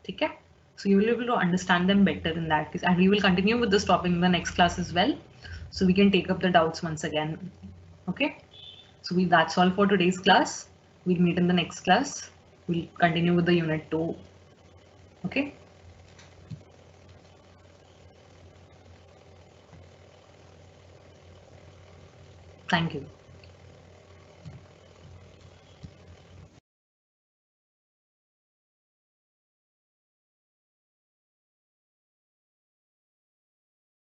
[SPEAKER 1] ठीक है? So you will be able to understand them better in that case, and we will continue with this topic in the next class as well, so we can take up the doubts once again. Okay, so that's all for today's class. We'll meet in the next class. We'll continue with the unit 2. Okay, thank you.